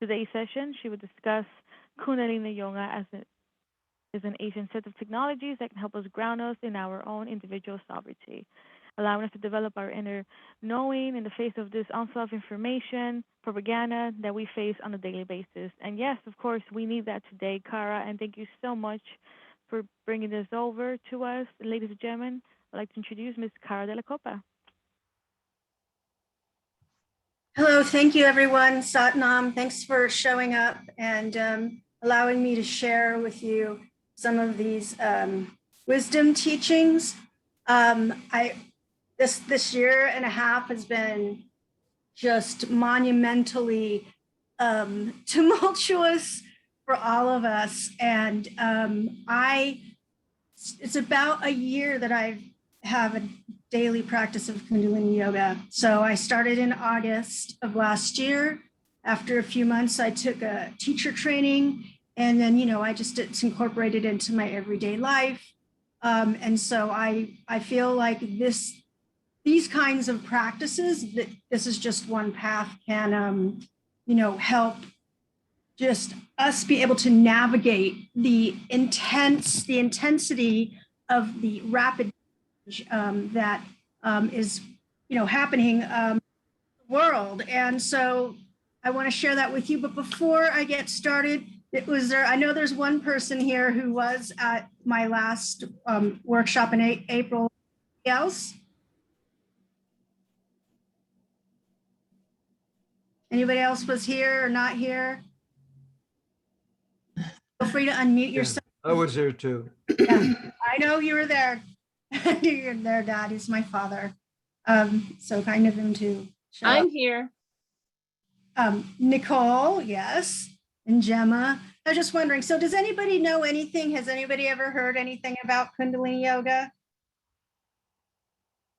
Today's session, she will discuss Kundalini Yoga is an ancient set of technologies that can help us ground us in our own individual sovereignty, allowing us to develop our inner knowing in the face of this onslaught of information, propaganda that we face on a daily basis. And yes, of course, we need that today, Cara, and thank you so much for bringing this over to us. Ladies and gentlemen, I'd like to introduce Ms. Cara de la Copa. Hello, thank you everyone. Satnam, thanks for showing up and allowing me to share with you some of these wisdom teachings. This year and a half has been just monumentally tumultuous for all of us, and it's about a year that I have a daily practice of Kundalini Yoga. So I started in August of last year. After a few months, I took a teacher training, and then, it's incorporated into my everyday life. And so I feel like these kinds of practices, that this is just one path, can, help just us be able to navigate the intensity of the rapid that is, happening in the world. And so I want to share that with you. But before I get started, I know there's one person here who was at my last workshop in April. Anybody else? Anybody else was here or not here? Feel free to unmute yourself. I was there too. Yeah, I know you were there. I knew you were there, Dad. He's my father. So kind of him to show I'm up. here. Nicole, yes, and Gemma. I was just wondering, so does anybody know anything? Has anybody ever heard anything about Kundalini Yoga?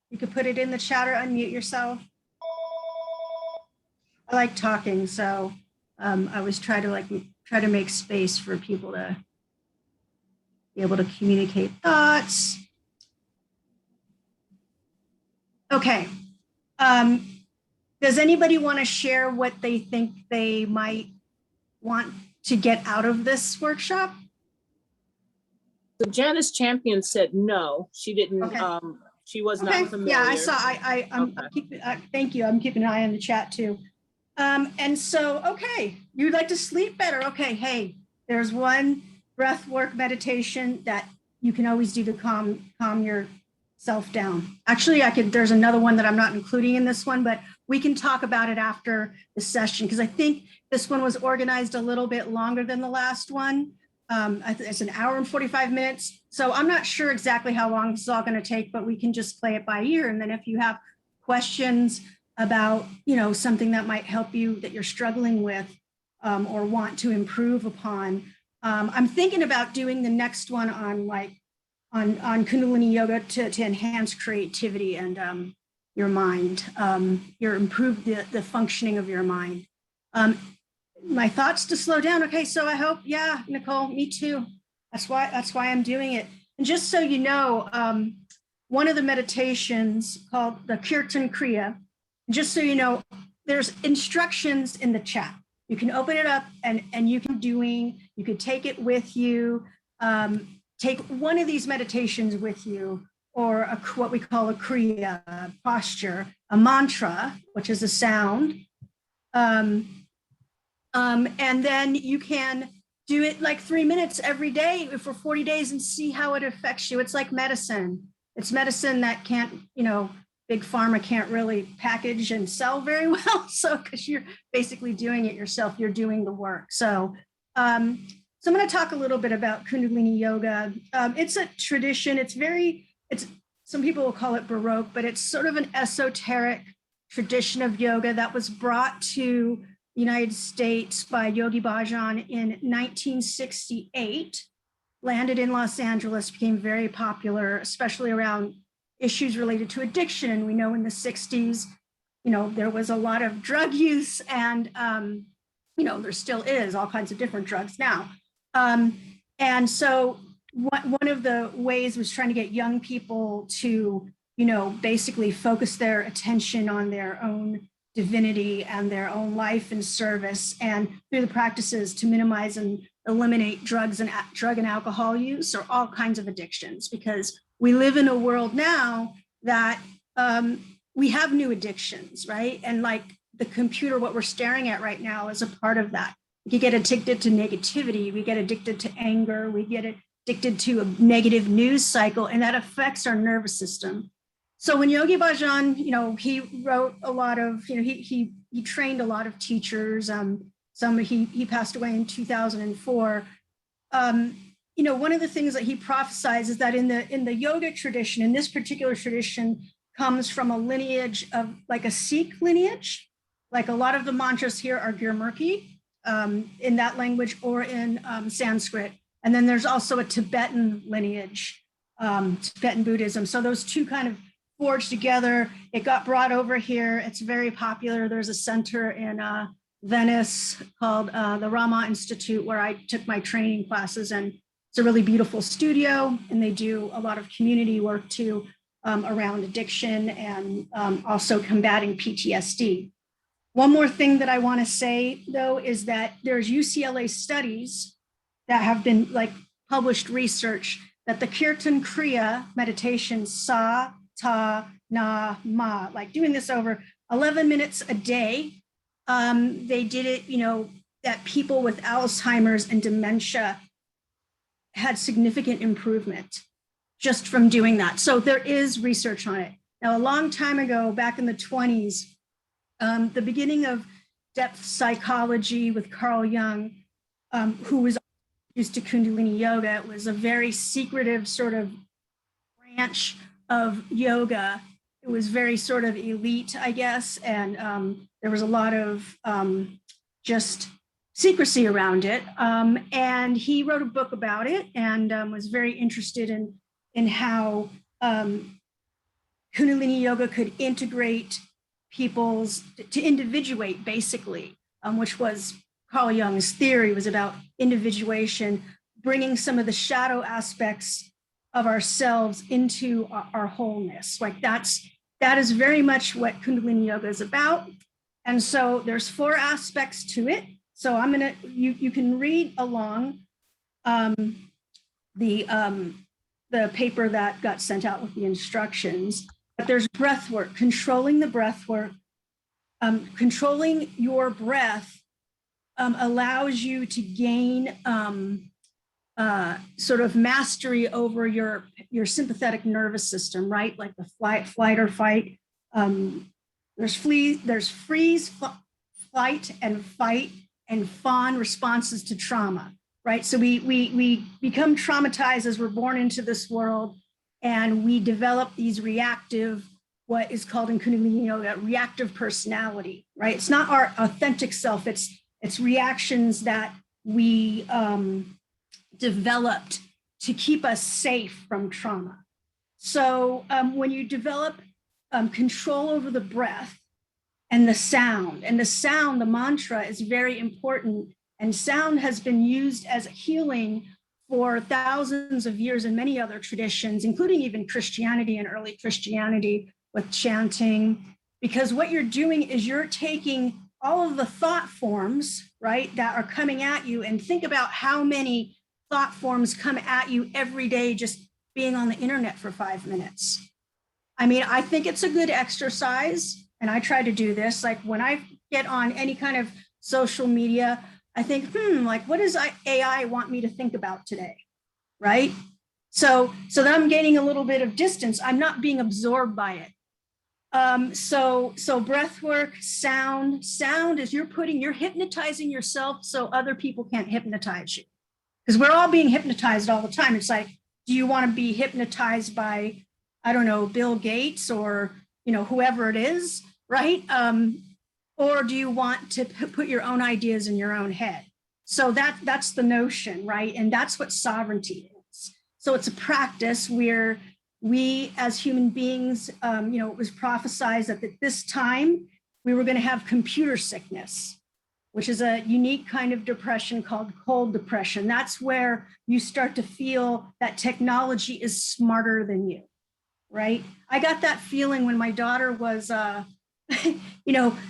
You could put it in the chat or unmute yourself. I like talking, so I was try to make space for people to be able to communicate thoughts. Okay. Does anybody want to share what they think they might want to get out of this workshop? So Janice Champion said no, she didn't. Okay. She was not familiar. Yeah, I saw. I'm keeping. Thank you. I'm keeping an eye on the chat too. And so, okay, you'd like to sleep better. Okay, hey, there's one breath work meditation that you can always do to calm yourself down. Actually, there's another one that I'm not including in this one, but we can talk about it after the session, because I think this one was organized a little bit longer than the last one. It's an hour and 45 minutes. So I'm not sure exactly how long this is all going to take, but we can just play it by ear. And then if you have questions about, something that might help you that you're struggling with or want to improve upon, I'm thinking about doing the next one on Kundalini Yoga to enhance creativity and your mind, improve the functioning of your mind. My thoughts to slow down. Okay, so I hope, yeah, Nicole, me too. That's why I'm doing it. And just so you know, one of the meditations called the Kirtan Kriya, just so you know, there's instructions in the chat. You can open it up and you could take it with you, take one of these meditations with you, or what we call a Kriya, posture, a mantra, which is a sound. And then you can do it like 3 minutes every day for 40 days and see how it affects you. It's like medicine. It's medicine that can't, big pharma can't really package and sell very well. So, because you're basically doing it yourself, you're doing the work. So I'm going to talk a little bit about Kundalini Yoga. It's a tradition. Some people will call it Baroque, but it's sort of an esoteric tradition of yoga that was brought to the United States by Yogi Bhajan in 1968, landed in Los Angeles, became very popular, especially around issues related to addiction. And we know in the 60s, there was a lot of drug use and, there still is all kinds of different drugs now. And so one of the ways was trying to get young people to, basically focus their attention on their own divinity and their own life and service, and through the practices to minimize and eliminate drug and alcohol use or all kinds of addictions, because we live in a world now that we have new addictions, right? And like the computer, what we're staring at right now is a part of that. We get addicted to negativity, we get addicted to anger, we get addicted to a negative news cycle, and that affects our nervous system. So when Yogi Bhajan, he wrote a lot of, he trained a lot of teachers. He passed away in 2004. One of the things that he prophesies is that in the yogic tradition, in this particular tradition, comes from a lineage of like a Sikh lineage. Like a lot of the mantras here are Gurmukhi in that language or in Sanskrit. And then there's also a Tibetan lineage, Tibetan Buddhism. So those two kind of forged together. It got brought over here. It's very popular. There's a center in Venice called the Rama Institute, where I took my training classes, and it's a really beautiful studio, and they do a lot of community work too around addiction and also combating PTSD. One more thing that I want to say though is that there's UCLA studies that have been like published research that the Kirtan Kriya meditation, sa, ta, na, ma, like doing this over 11 minutes a day. They did it, that people with Alzheimer's and dementia had significant improvement just from doing that. So there is research on it. Now, a long time ago, back in the 20s, the beginning of depth psychology with Carl Jung, who was introduced to Kundalini yoga, it was a very secretive sort of branch of yoga. It was very sort of elite, I guess, and there was a lot of just secrecy around it. And he wrote a book about it and was very interested in how Kundalini yoga could integrate to individuate, basically, which was Carl Jung's theory, was about individuation, bringing some of the shadow aspects of ourselves into our wholeness. Like that is very much what Kundalini yoga is about. And so there's 4 aspects to it. So you can read along the paper that got sent out with the instructions. But there's breath work, controlling the breath work. Controlling your breath allows you to gain sort of mastery over your sympathetic nervous system, right? Like the flight or fight. There's freeze, flight, and fight, and fawn responses to trauma, right? So we become traumatized as we're born into this world, and we develop these reactive, what is called in Kundalini yoga, reactive personality, right? It's not our authentic self. It's reactions that we developed to keep us safe from trauma. So when you develop control over the breath and the sound, the mantra is very important, and sound has been used as healing for thousands of years in many other traditions, including even Christianity and early Christianity with chanting, because what you're doing is you're taking all of the thought forms, right, that are coming at you, and think about how many thought forms come at you every day just being on the internet for 5 minutes. I mean, I think it's a good exercise, and I try to do this. Like when I get on any kind of social media, I think, like, what does AI want me to think about today, right? So then I'm gaining a little bit of distance. I'm not being absorbed by it. So breath work, sound is you're hypnotizing yourself so other people can't hypnotize you. Because we're all being hypnotized all the time. It's like, do you want to be hypnotized by, I don't know, Bill Gates or, whoever it is, right? Or do you want to put your own ideas in your own head? So that's the notion, right? And that's what sovereignty is. So it's a practice where we as human beings, it was prophesied that at this time we were going to have computer sickness, which is a unique kind of depression called cold depression. That's where you start to feel that technology is smarter than you, right? I got that feeling when my daughter was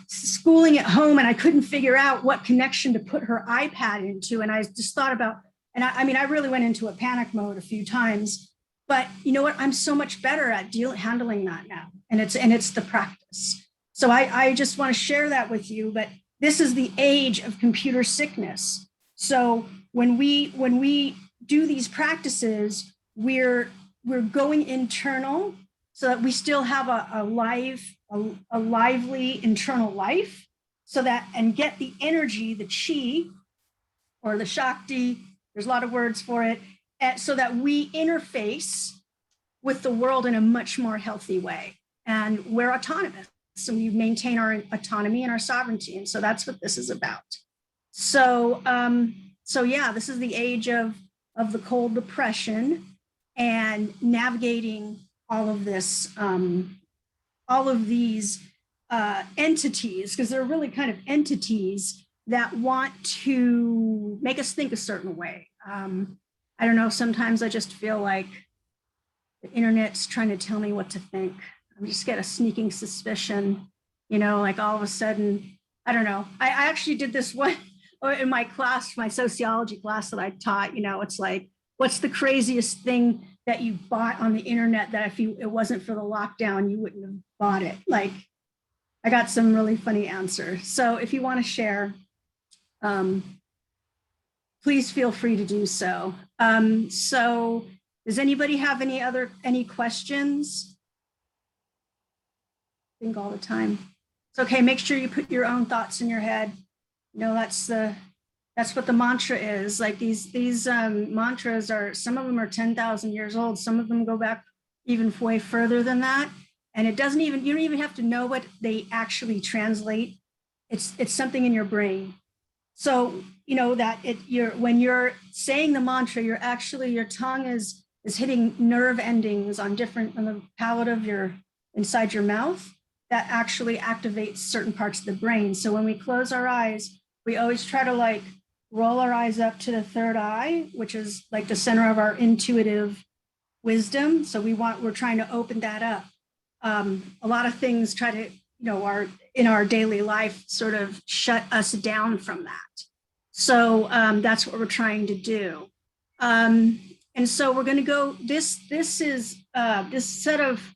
schooling at home, and I couldn't figure out what connection to put her iPad into. And I just thought about, and I really went into a panic mode a few times. But you know what? I'm so much better at handling that now, and it's the practice. So I just want to share that with you. But this is the age of computer sickness. So when we do these practices, we're going internal so that we still have a lively internal life, so that, and get the energy, the chi or the shakti, there's a lot of words for it, so that we interface with the world in a much more healthy way. And we're autonomous, so we maintain our autonomy and our sovereignty. And so that's what this is about. So yeah, this is the age of the cold depression, and navigating all of this, all of these entities, because they're really kind of entities that want to make us think a certain way. I don't know, sometimes I just feel like the internet's trying to tell me what to think. I just get a sneaking suspicion, like all of a sudden, I don't know. I actually did this one in my class, my sociology class that I taught. It's like, what's the craziest thing that you bought on the internet that if it wasn't for the lockdown, you wouldn't have bought it? Like, I got some really funny answers. So if you want to share, please feel free to do so. So does anybody have any questions? I think all the time. It's okay. Make sure you put your own thoughts in your head. That's what the mantra is. Like these mantras are, some of them are 10,000 years old. Some of them go back even way further than that. And you don't even have to know what they actually translate. It's something in your brain. So, that when you're saying the mantra, your tongue is hitting nerve endings on the palate of inside your mouth, that actually activates certain parts of the brain. So when we close our eyes, we always try to roll our eyes up to the third eye, which is like the center of our intuitive wisdom. So we're trying to open that up. A lot of things try to, in our daily life, sort of shut us down from that. So that's what we're trying to do. And so we're going to go, this is this set of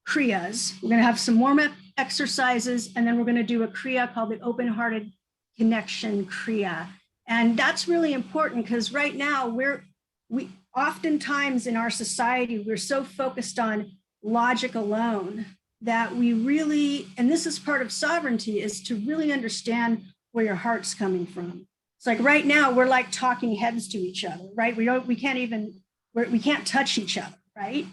kriyas. We're going to have some warm-up exercises, and then we're going to do a kriya called the open-hearted connection kriya. And that's really important, because right now we oftentimes in our society, we're so focused on logic alone that we really, and this is part of sovereignty, is to really understand where your heart's coming from. It's like right now we're like talking heads to each other, right? We can't touch each other, right?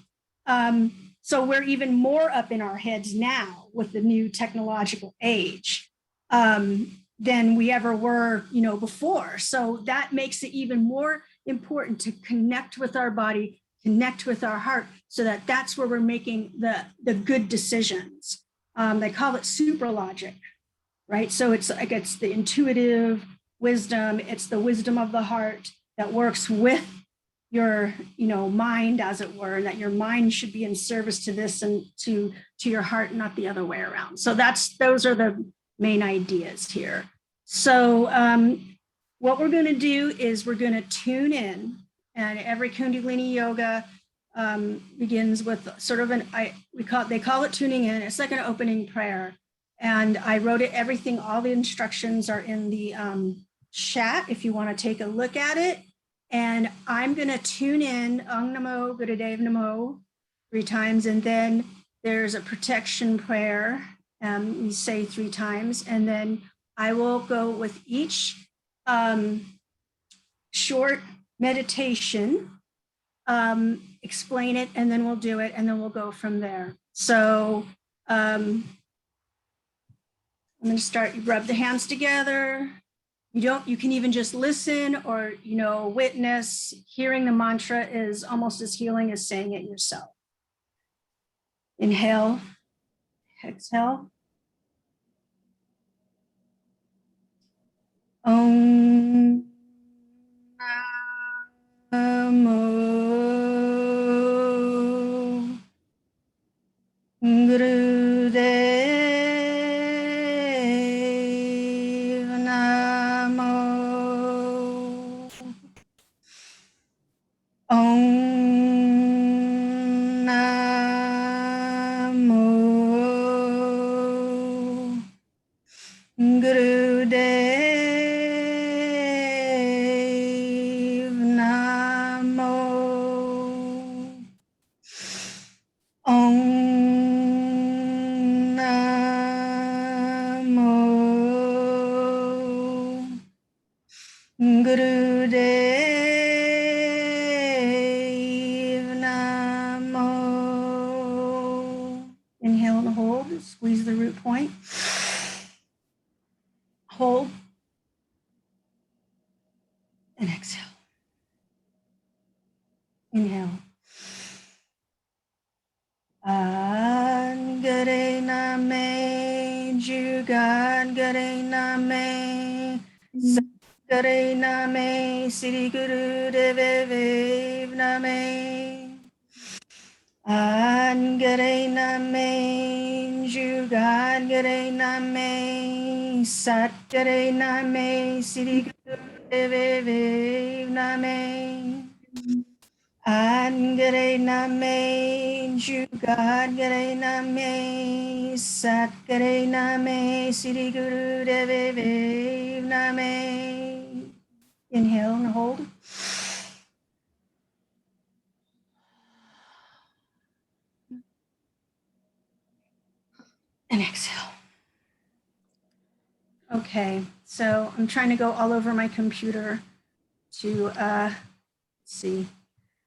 So we're even more up in our heads now with the new technological age than we ever were, before. So that makes it even more important to connect with our body, connect with our heart, so that's where we're making the good decisions. They call it super logic, right? So it's the intuitive wisdom, it's the wisdom of the heart that works with your mind, as it were, and that your mind should be in service to this and to your heart, not the other way around. So those are the main ideas here. So what we're going to do is we're going to tune in, and every Kundalini yoga begins with sort of they call it tuning in. It's like an opening prayer. And I wrote it, all the instructions are in the chat if you want to take a look at it. And I'm going to tune in Om Namo Gurudev Namo 3 times. And then there's a protection prayer. We say 3 times. And then I will go with each short meditation, explain it, and then we'll do it, and then we'll go from there. So I'm going to start. You rub the hands together. You can even just listen or, witness. Hearing the mantra is almost as healing as saying it yourself. Inhale, exhale. Om Namo Gurudev Gurudev Namo Om Namo Gurudev Namo. Inhale and hold. Squeeze the root point. Hold and exhale. Inhale. Gare Name Jugan Gare Name Gare Name Sri Guru Dev Name Gare Name Jugan Gare Name Sat Gare Name Sri Guru Dev Name Angare Name Jugat Gare Name Sat Gare Name Sri Guru Dev Name. Inhale and hold. And exhale. Okay, so I'm trying to go all over my computer to see.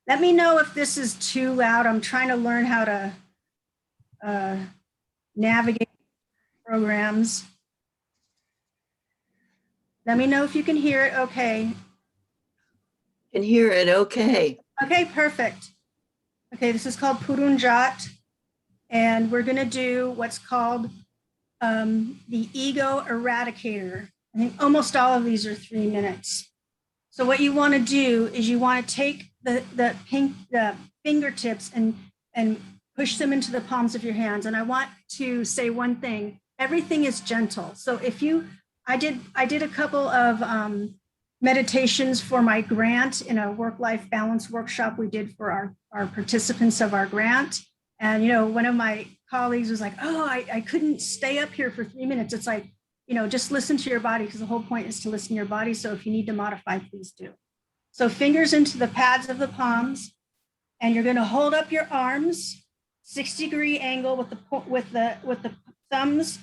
Let me know if this is too loud. I'm trying to learn how to navigate programs. Let me know if you can hear it okay. Can hear it okay. Okay, perfect. Okay, this is called Purunjat, and we're going to do what's called the ego eradicator. I think almost all of these are 3 minutes. So what you want to do is you want to take the fingertips and push them into the palms of your hands. And I want to say one thing: everything is gentle. So if you, I did a couple of meditations for my grant in a work-life balance workshop we did for our participants of our grant. And, you know, one of my colleagues was like, oh, I couldn't stay up here for 3 minutes. It's like, you know, just listen to your body, because the whole point is to listen to your body. So if you need to modify, please do. So fingers into the pads of the palms, and you're going to hold up your arms, 60-degree angle with the thumbs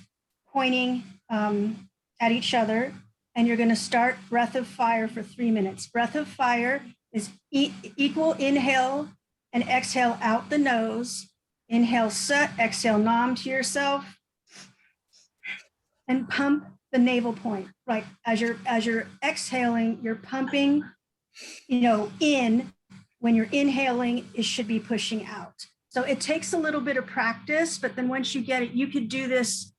pointing at each other. And you're going to start breath of fire for 3 minutes. Breath of fire is equal inhale and exhale out the nose. Inhale Sat, exhale Nam to yourself, and pump the navel point. Right, as you're exhaling, you're pumping, you know, in. When you're inhaling, it should be pushing out. So it takes a little bit of practice, but then once you get it, you could do this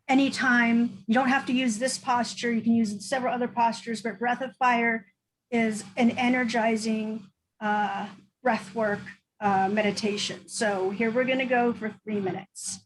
anytime. You don't have to use this posture. You can use several other postures, but breath of fire is an energizing breath work meditation. So here we're going to go for 3 minutes.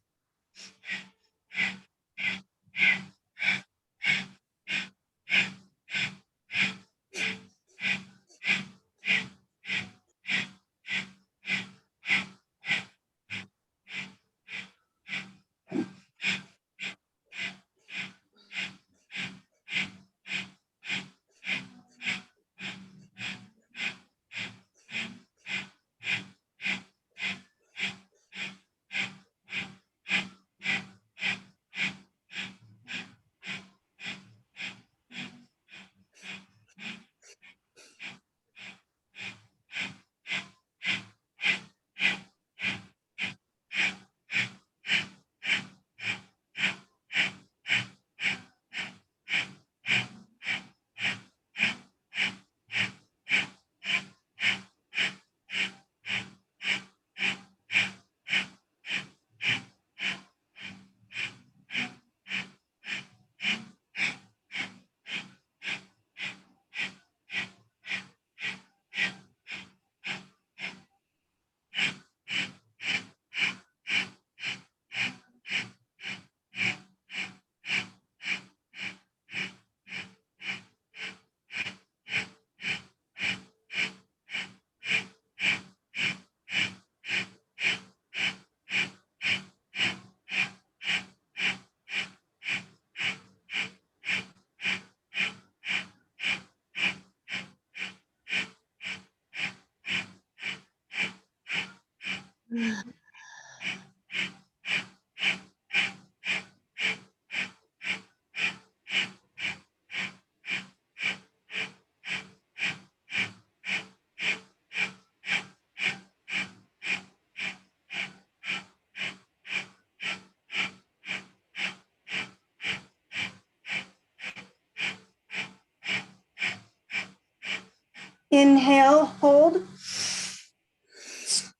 Inhale, hold.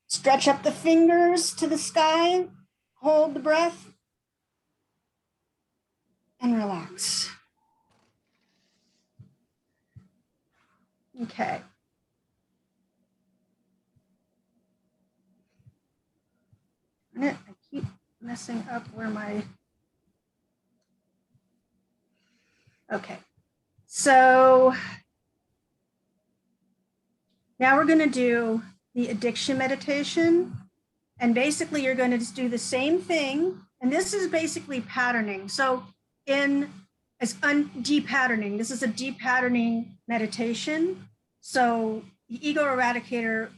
Stretch up the fingers to the sky. Hold the breath. And relax. Okay. I keep messing up where my... Okay. So now we're going to do the addiction meditation. And basically, you're going to just do the same thing. And this is basically patterning. So as de-patterning, this is a de-patterning meditation. So the ego eradicator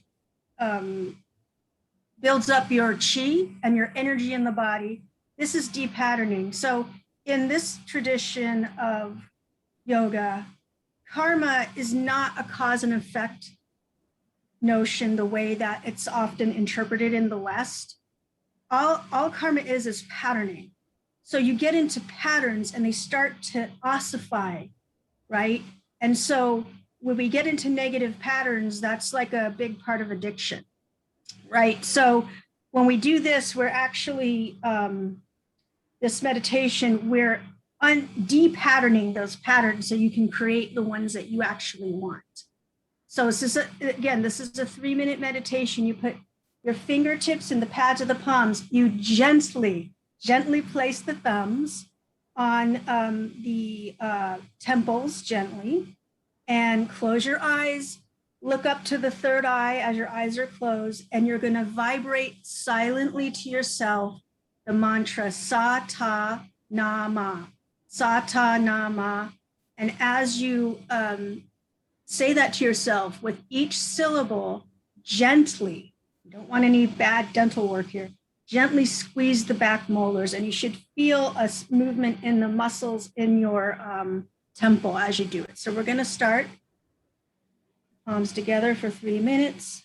builds up your chi and your energy in the body. This is de-patterning. So in this tradition of yoga, karma is not a cause and effect notion the way that it's often interpreted in the West. All karma is patterning. So you get into patterns and they start to ossify, right? And so when we get into negative patterns, that's like a big part of addiction, right? So when we do this, we're actually, this meditation, we're de-patterning those patterns so you can create the ones that you actually want. So this is, this is a 3-minute meditation. You put your fingertips in the pads of the palms. You gently place the thumbs on the temples gently, and close your eyes. Look up to the third eye as your eyes are closed, and you're going to vibrate silently to yourself the mantra Sa-ta Nama, Sa-ta Nama. And as you say that to yourself with each syllable, gently, you don't want any bad dental work here, gently squeeze the back molars, and you should feel a movement in the muscles in your temple as you do it. So we're going to start palms together for 3 minutes.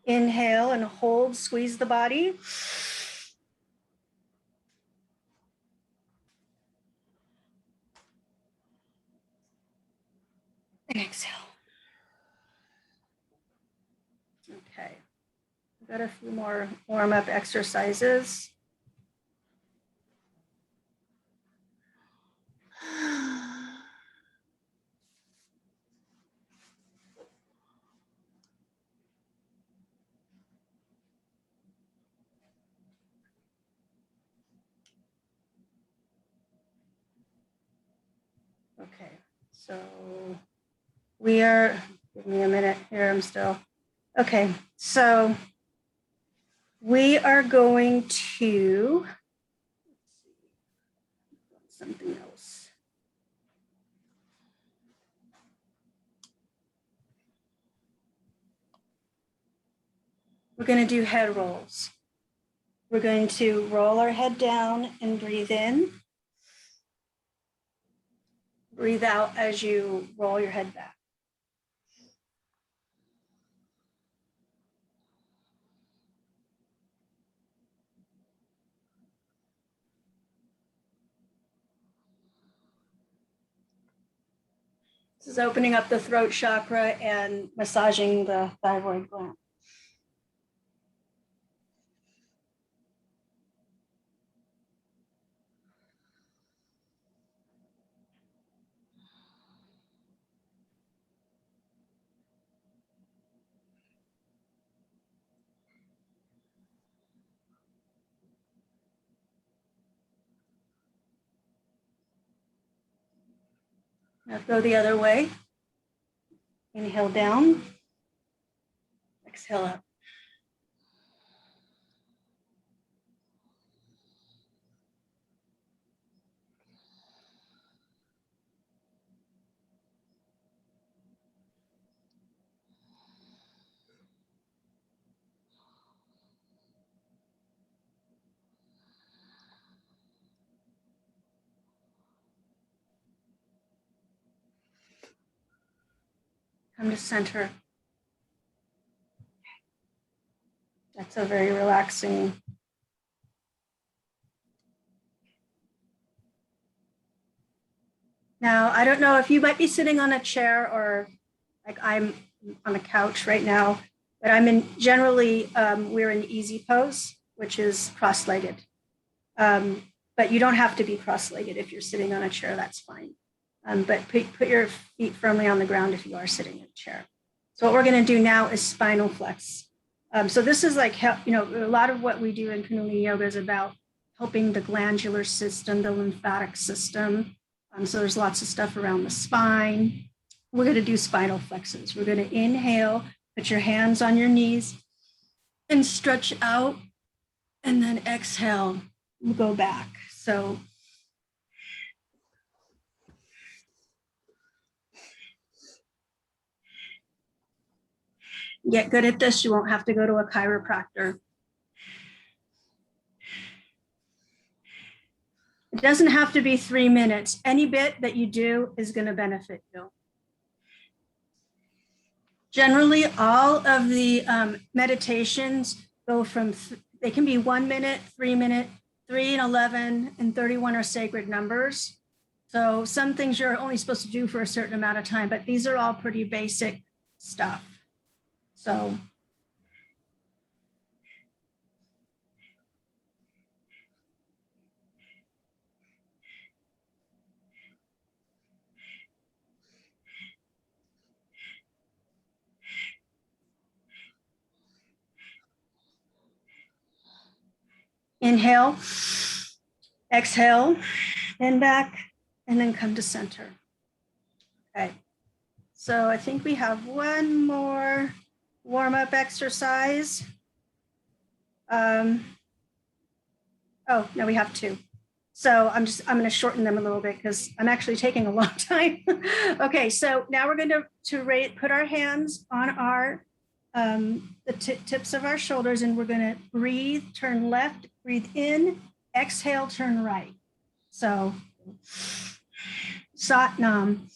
Inhale and hold, squeeze the body. And exhale. Okay, got a few more warm-up exercises. Okay, so we are, give me a minute here, I'm still, okay, so we are going to, something else. We're going to do head rolls. We're going to roll our head down and breathe in. Breathe out as you roll your head back. This is opening up the throat chakra and massaging the thyroid gland. Now go the other way. Inhale down. Exhale up. Come to center. That's a very relaxing. Now, I don't know if you might be sitting on a chair or like I'm on a couch right now, but I'm in generally, we're in easy pose, which is cross-legged. But you don't have to be cross-legged if you're sitting on a chair, that's fine. But put your feet firmly on the ground if you are sitting in a chair. So what we're going to do now is spinal flex. So this is like, a lot of what we do in Kundalini yoga is about helping the glandular system, the lymphatic system. So there's lots of stuff around the spine. We're going to do spinal flexes. We're going to inhale, put your hands on your knees and stretch out, and then exhale, go back. So get good at this. You won't have to go to a chiropractor. It doesn't have to be 3 minutes. Any bit that you do is going to benefit you. Generally, all of the meditations go from, they can be 1 minute, 3 minute, 3 and 11 and 31 are sacred numbers. So some things you're only supposed to do for a certain amount of time, but these are all pretty basic stuff. So inhale, exhale, then back, and then come to center. Okay. So I think we have one more warm-up exercise. Oh, no, we have two. So I'm going to shorten them a little bit because I'm actually taking a long time. Okay, so now we're going to put our hands on our the tips of our shoulders, and we're going to breathe, turn left, breathe in, exhale, turn right. So Sat Nam.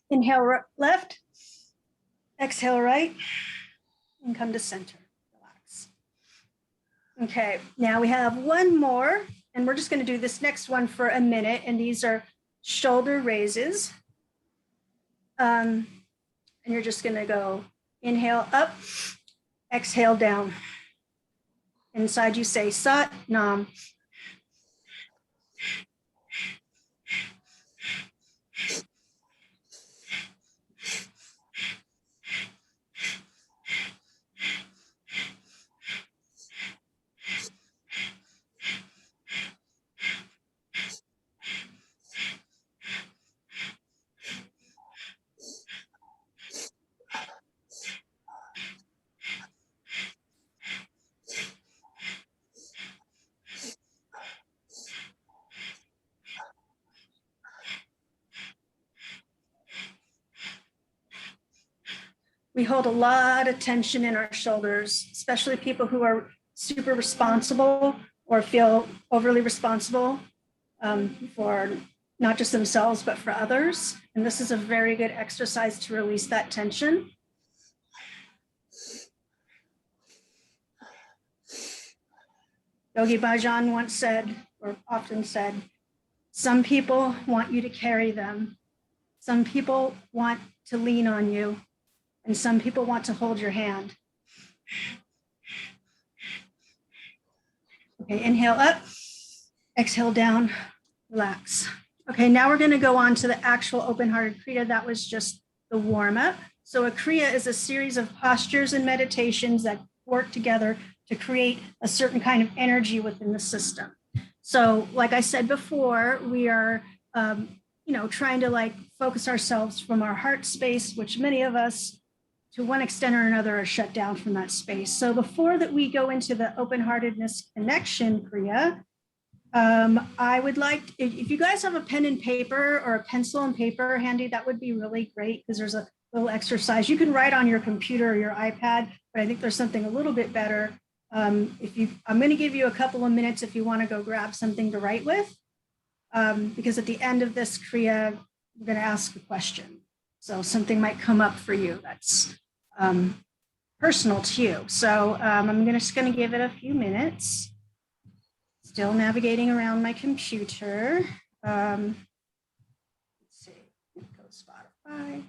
Inhale left, exhale right, and come to center. Relax. Okay, now we have one more, and we're just going to do this next one for a minute, and these are shoulder raises. And you're just going to go inhale up, exhale down. Inside you say Sat Nam. We hold a lot of tension in our shoulders, especially people who are super responsible or feel overly responsible for not just themselves, but for others. And this is a very good exercise to release that tension. Yogi Bhajan once said, or often said, some people want you to carry them. Some people want to lean on you. And some people want to hold your hand. Okay, inhale up, exhale down, relax. Okay, now we're going to go on to the actual open-hearted Kriya. That was just the warm-up. So a Kriya is a series of postures and meditations that work together to create a certain kind of energy within the system. So like I said before, we are trying to focus ourselves from our heart space, which many of us to one extent or another are shut down from that space. So before that we go into the open-heartedness connection Kriya, I would like, if you guys have a pen and paper or a pencil and paper handy, that would be really great because there's a little exercise. You can write on your computer or your iPad, but I think there's something a little bit better. I'm going to give you a couple of minutes if you want to go grab something to write with, because at the end of this Kriya, we're going to ask a question. So something might come up for you that's personal to you. So I'm just going to give it a few minutes. Still navigating around my computer. Let's see, go Spotify.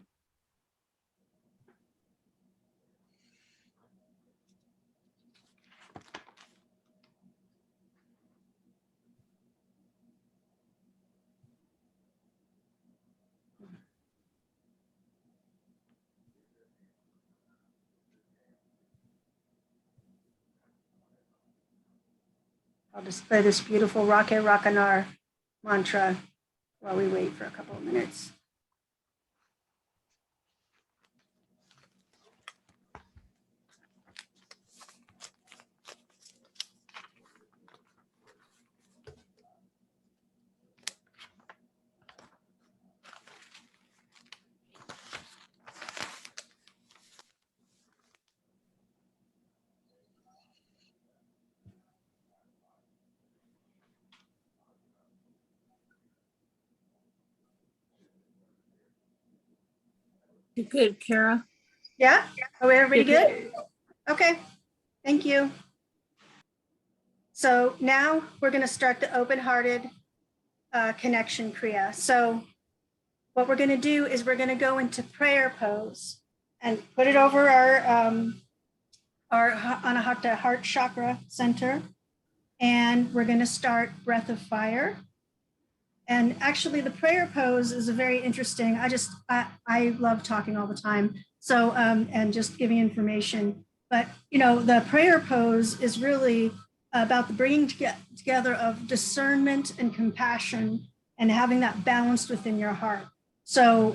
I'll just play this beautiful Rake Rakanar mantra while we wait for a couple of minutes. You're good, Kara. Yeah? Are we everybody You're good? Okay, thank you. So now we're going to start the open-hearted connection Kriya. So what we're going to do is we're going to go into prayer pose and put it over our Anahata heart chakra center. And we're going to start breath of fire. And actually the prayer pose is a very interesting, I love talking all the time. So, and just giving information, but the prayer pose is really about the bringing together of discernment and compassion and having that balanced within your heart. So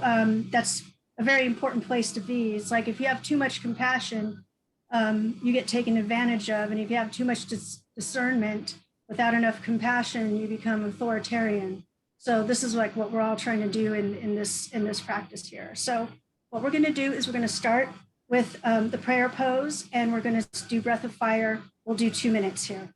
that's a very important place to be. It's like if you have too much compassion, you get taken advantage of. And if you have too much discernment without enough compassion, you become authoritarian. So this is like what we're all trying to do in this practice here. So what we're going to do is we're going to start with the prayer pose, and we're going to do breath of fire. We'll do 2 minutes here.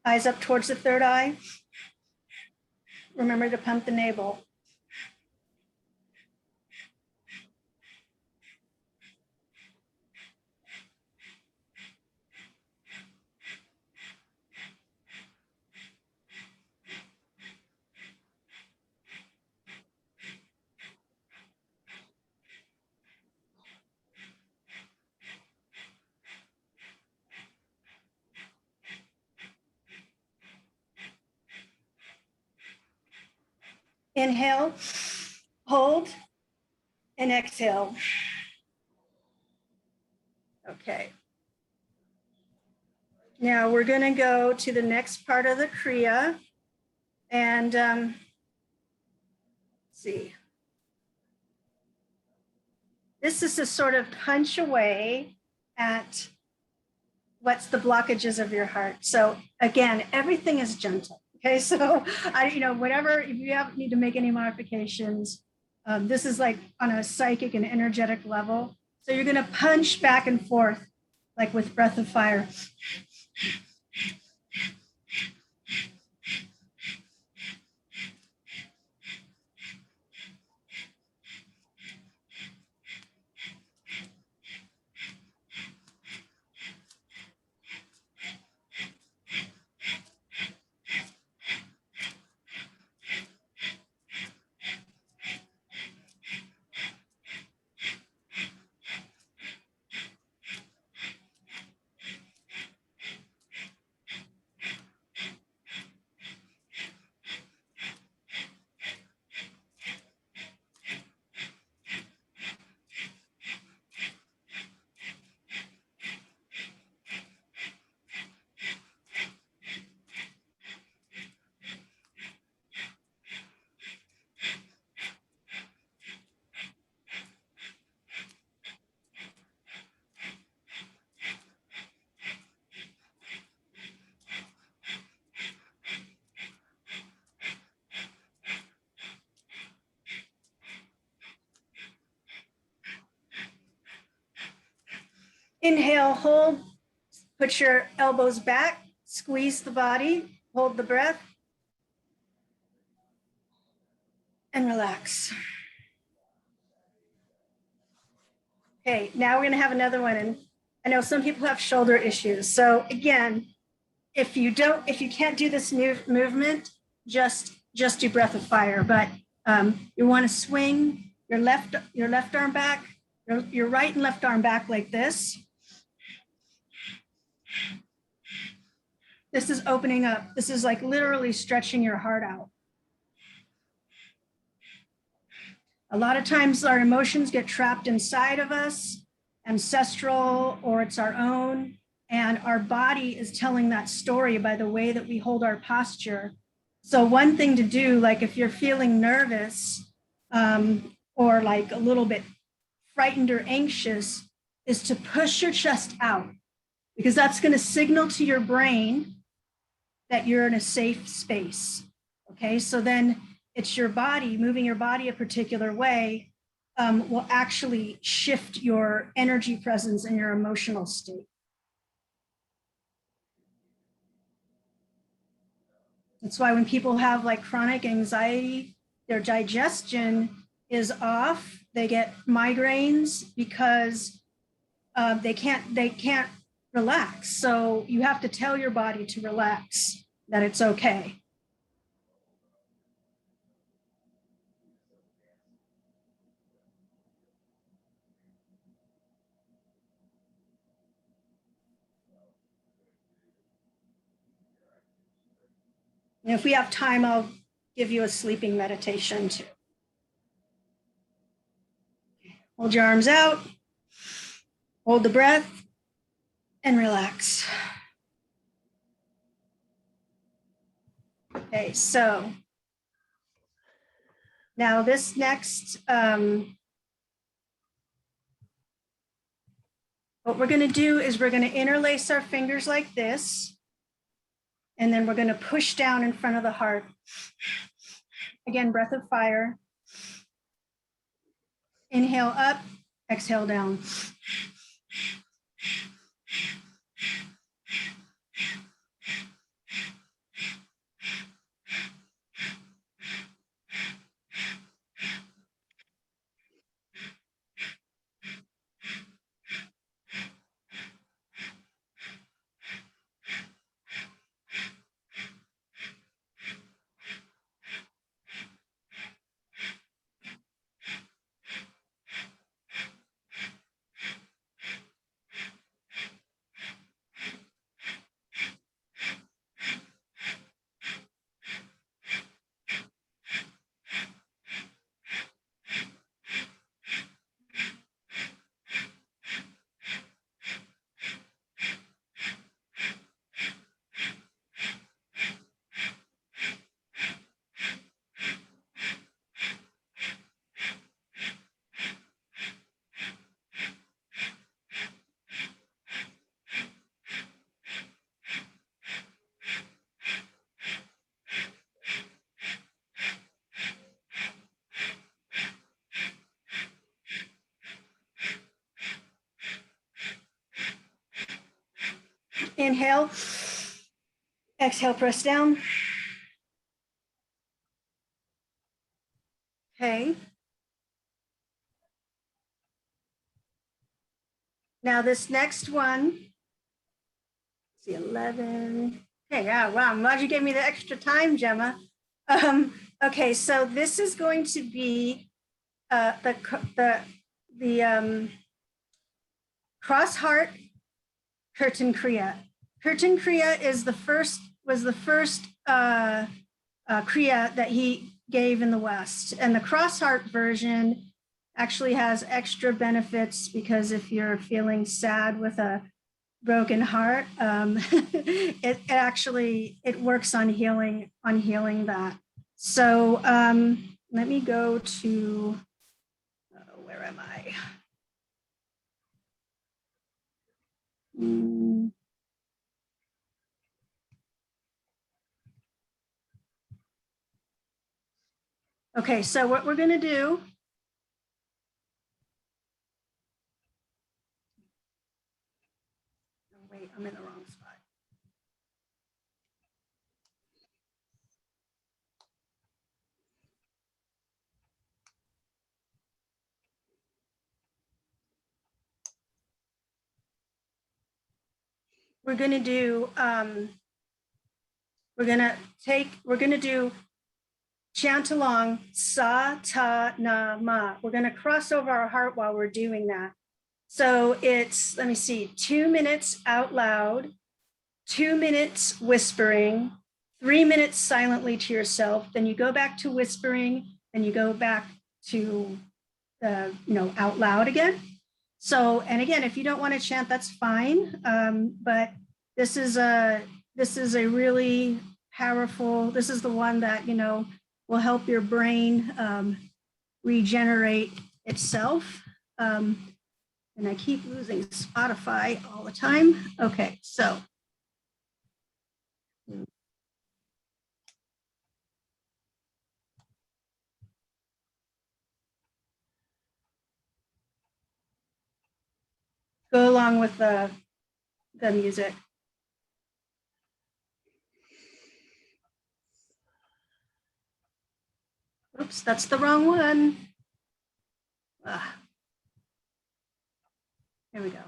Eyes up towards the third eye. Remember to pump the navel. Inhale, hold, and exhale. Okay. Now we're going to go to the next part of the Kriya. And let's see. This is to sort of punch away at what's the blockages of your heart. So again, everything is gentle. Okay, so whatever, if you need to make any modifications, this is like on a psychic and energetic level. So you're going to punch back and forth, like with breath of fire. Inhale, hold, put your elbows back, squeeze the body, hold the breath, and relax. Okay, now we're gonna have another one. And I know some people have shoulder issues. So again, if you can't do this movement, just do breath of fire. But you wanna swing your left arm back, your right and left arm back like this. This is opening up. This is like literally stretching your heart out. A lot of times our emotions get trapped inside of us, ancestral, or it's our own. And our body is telling that story by the way that we hold our posture. So one thing to do, like if you're feeling nervous or like a little bit frightened or anxious, is to push your chest out, because that's going to signal to your brain that you're in a safe space. Okay, so then it's your body, moving your body a particular way will actually shift your energy presence and your emotional state. That's why when people have like chronic anxiety, their digestion is off. They get migraines because they can't relax. So you have to tell your body to relax, that it's okay. And if we have time, I'll give you a sleeping meditation too. Hold your arms out, hold the breath, and relax. Okay, so now this next, what we're gonna do is we're gonna interlace our fingers like this, and then we're gonna push down in front of the heart. Again, breath of fire. Inhale up, exhale down. Inhale. Exhale, press down. Okay. Now this next one, see 11. Okay, yeah, wow, I'm glad you gave me the extra time, Gemma. Okay, so this is going to be the cross heart Kirtan Kriya. Kirtan Kriya was the first Kriya that he gave in the West. And the cross heart version actually has extra benefits because if you're feeling sad with a broken heart, it actually, it works on healing that. So let me go to, where am I? Okay, so what we're gonna do, oh, wait, I'm in the wrong spot. We're gonna do, we're gonna do chant along, sa, ta, na, ma. We're gonna cross over our heart while we're doing that. So it's, let me see, 2 minutes out loud, 2 minutes whispering, 3 minutes silently to yourself. Then you go back to whispering, and you go back to out loud again. So, and again, if you don't want to chant, that's fine. But this is a really powerful. This is the one that will help your brain regenerate itself. And I keep losing Spotify all the time. Okay, so. Go along with the music. Oops, that's the wrong one. Here we go.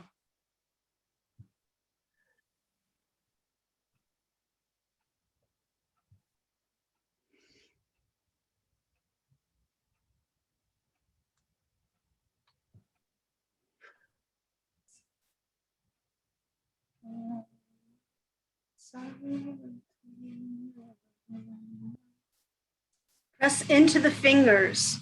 Press into the fingers.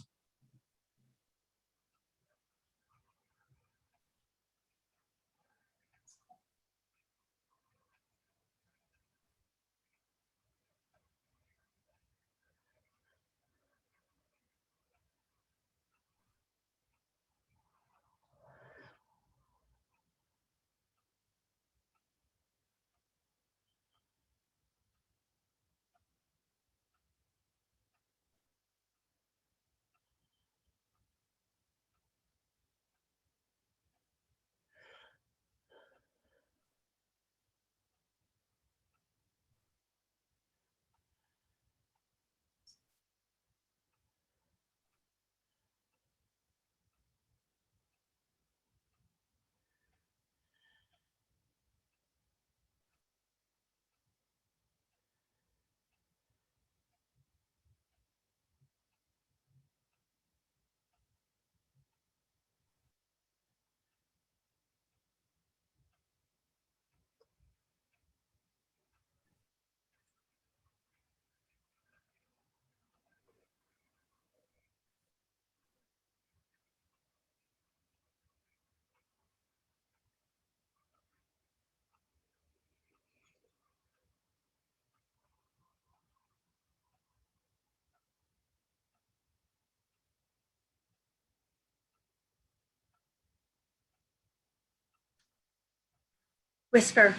Whisper.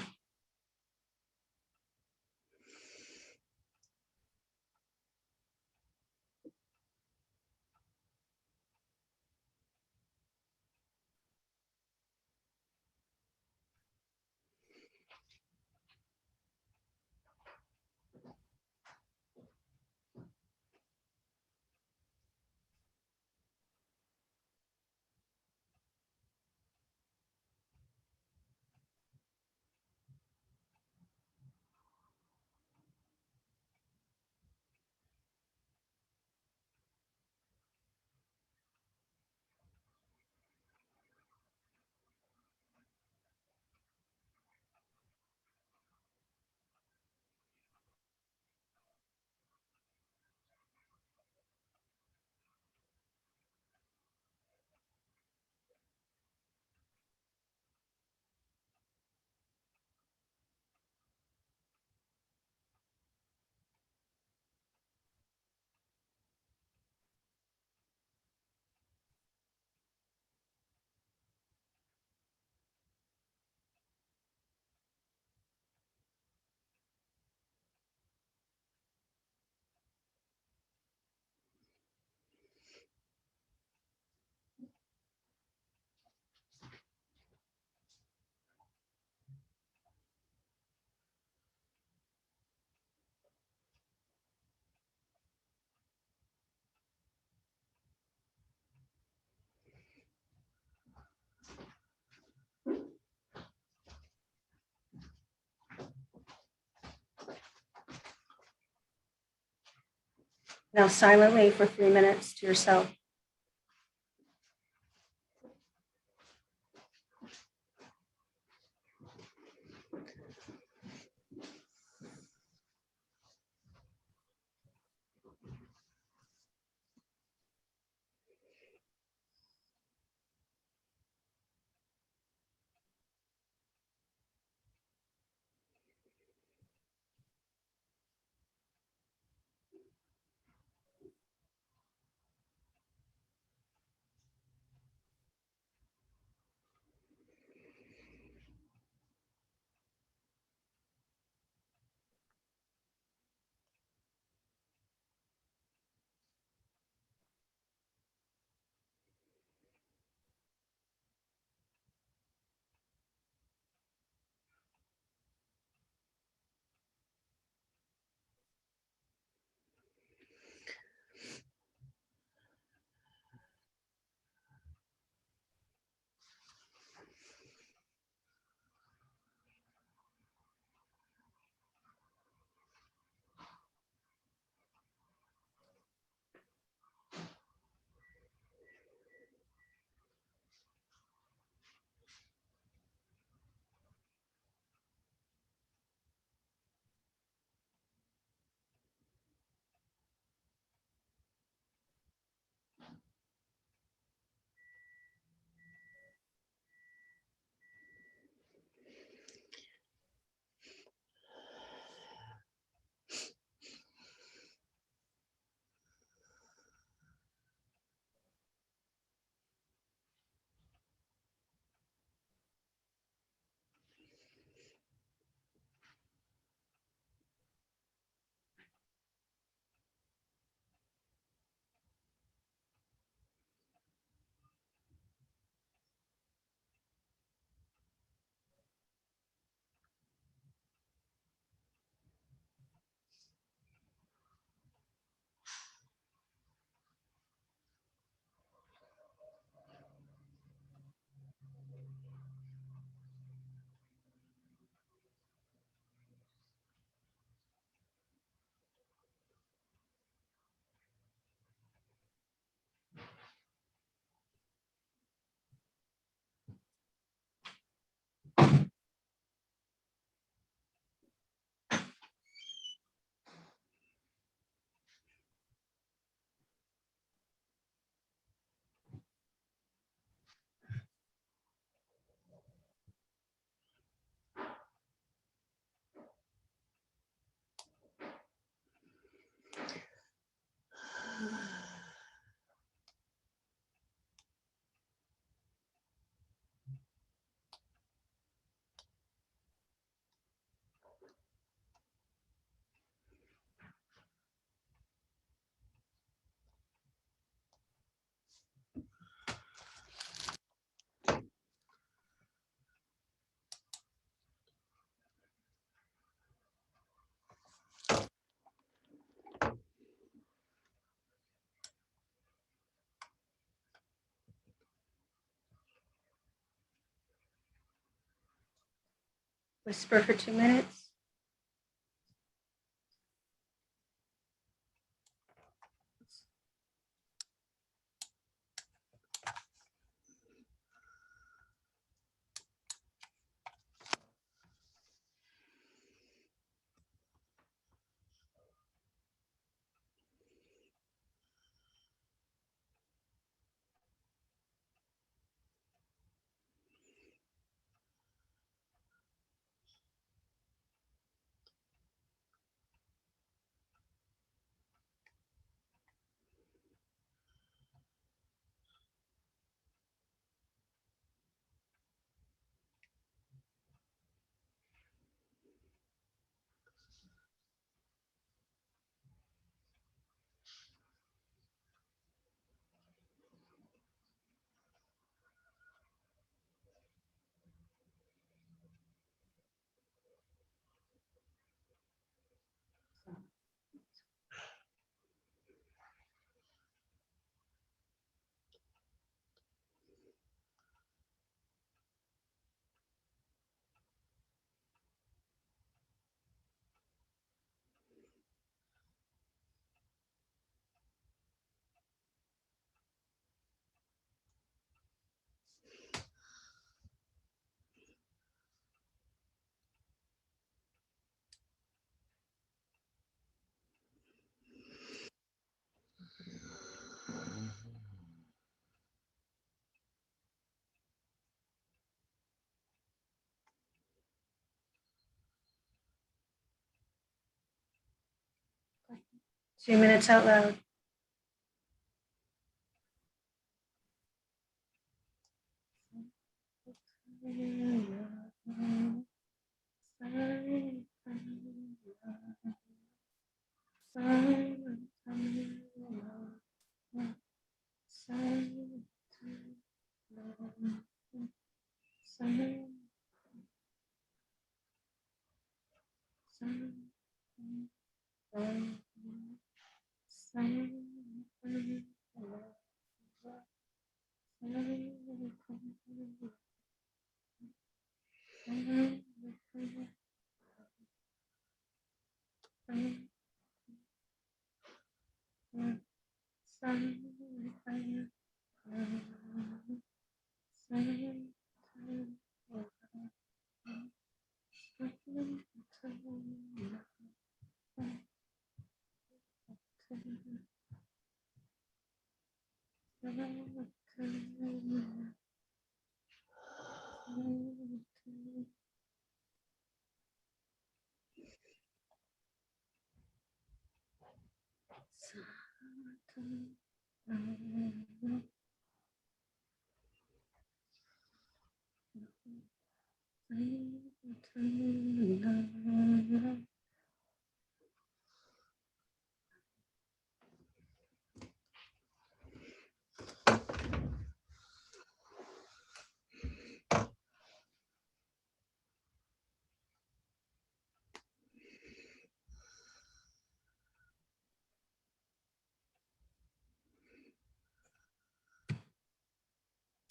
Now silently for 3 minutes to yourself. Whisper for 2 minutes. 2 minutes out loud.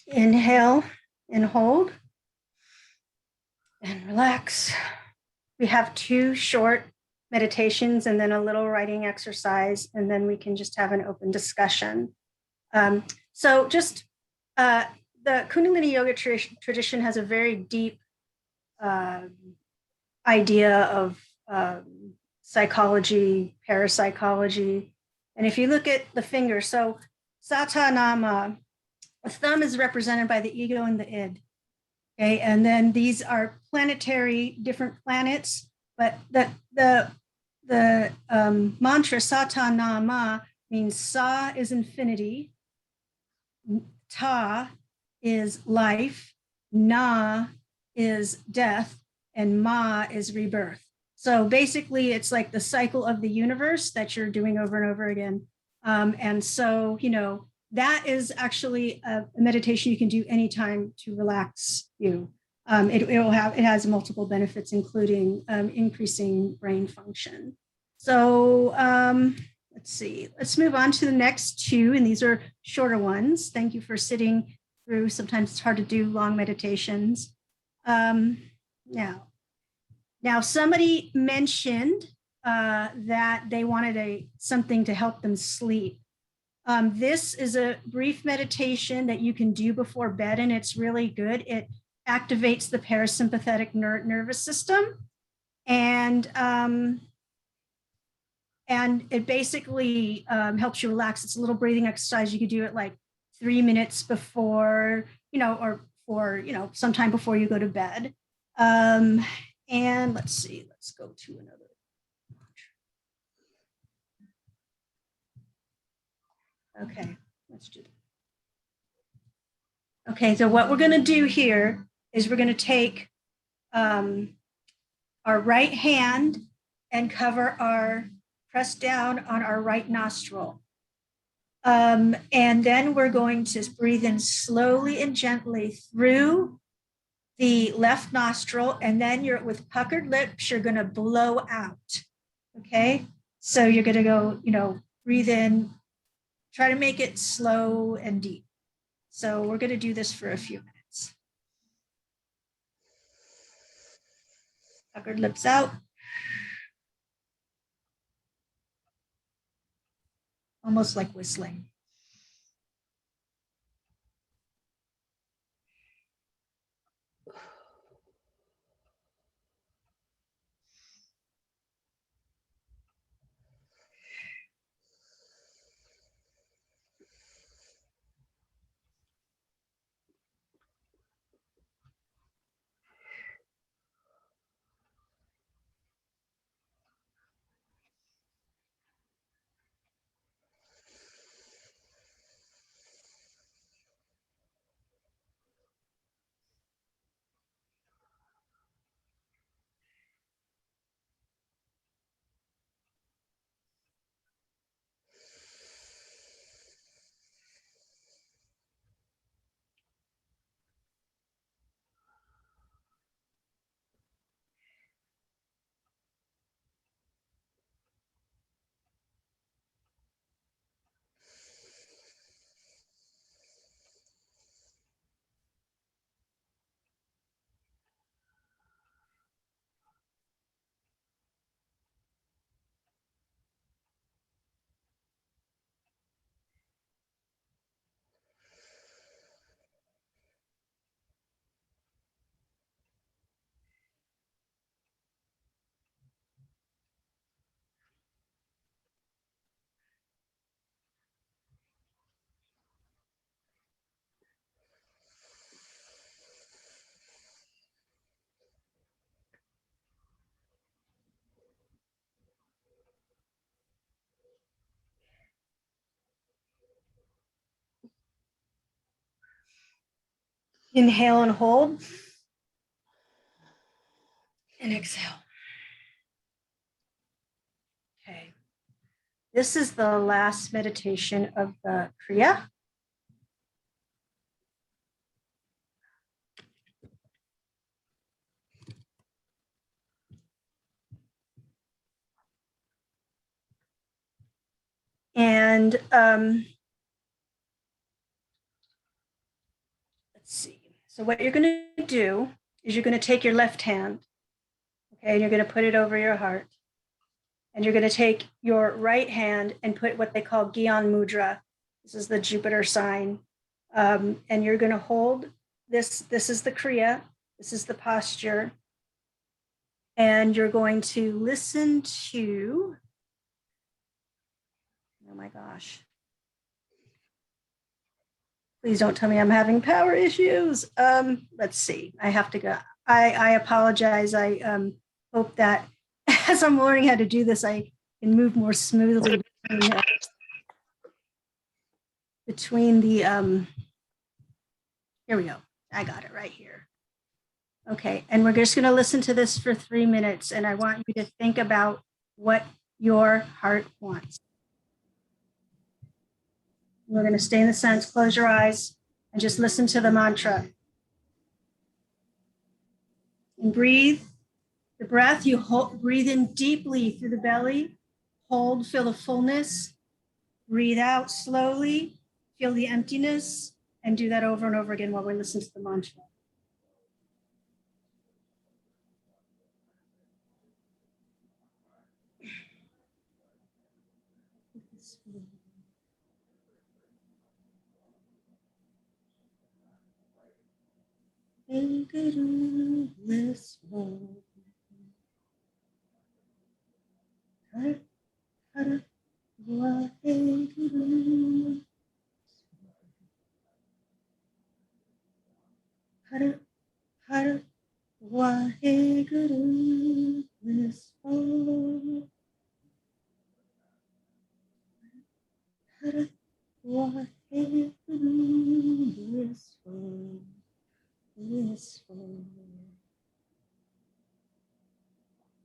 Inhale and hold and relax. We have 2 short meditations and then a little writing exercise, and then we can just have an open discussion. So just the Kundalini yoga tradition has a very deep idea of psychology, parapsychology. And if you look at the finger, so Satanama, the thumb is represented by the ego and the id. Okay, and then these are planetary, different planets, but the mantra Satanama means Sa is infinity, Ta is life, Na is death, and Ma is rebirth. So basically, it's like the cycle of the universe that you're doing over and over again. And so, that is actually a meditation you can do anytime to relax you. It has multiple benefits, including increasing brain function. So let's see. Let's move on to the next 2, and these are shorter ones. Thank you for sitting through. Sometimes it's hard to do long meditations. Now somebody mentioned that they wanted something to help them sleep. This is a brief meditation that you can do before bed, and it's really good. It activates the parasympathetic nervous system, and it basically helps you relax. It's a little breathing exercise. You could do it like 3 minutes before, or sometime before you go to bed. And let's see, let's go to another. Okay, let's do that. Okay, so what we're going to do here is we're going to take our right hand and press down on our right nostril. And then we're going to breathe in slowly and gently through the left nostril, and then with puckered lips, you're going to blow out. Okay, so you're going to go, breathe in, try to make it slow and deep. So we're going to do this for a few minutes. Puckered lips out. Almost like whistling. Inhale and hold. And exhale. Okay. This is the last meditation of the Kriya. And let's see. So what you're going to do is you're going to take your left hand, okay, and you're going to put it over your heart. And you're going to take your right hand and put what they call Gyan Mudra. This is the Jupiter sign. And you're going to hold this. This is the Kriya. This is the posture. And you're going to listen to, oh my gosh. Please don't tell me I'm having power issues. Let's see. I have to go. I apologize. I hope that as I'm learning how to do this, I can move more smoothly between the, here we go. I got it right here. Okay, and we're just gonna listen to this for 3 minutes, and I want you to think about what your heart wants. We're gonna stay in the sense, close your eyes, and just listen to the mantra. And breathe. The breath, you hold, breathe in deeply through the belly, hold, feel the fullness, breathe out slowly, feel the emptiness, and do that over and over again while we listen to the mantra. Har Waheguru blissful. Har Waheguru blissful. Blissful.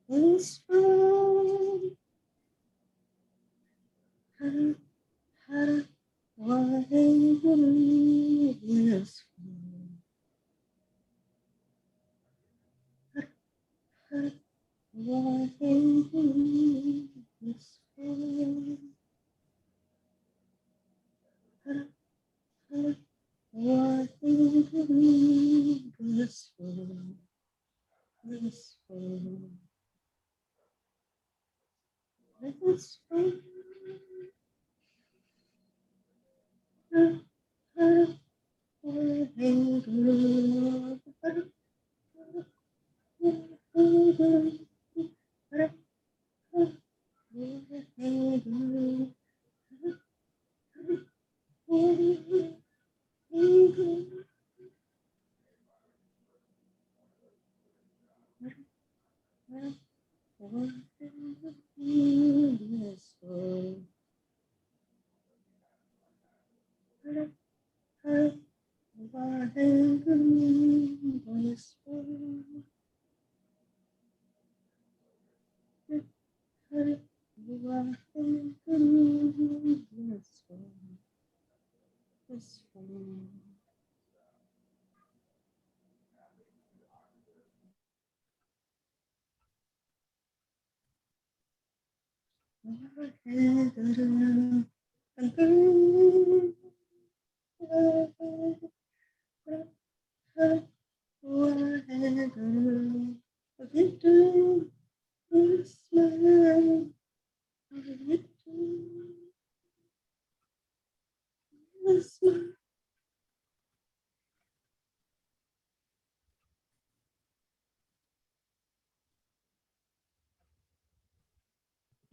Blissful. Har Waheguru blissful. Har Waheguru blissful. Har Waheguru blissful. Blissful. Blissful.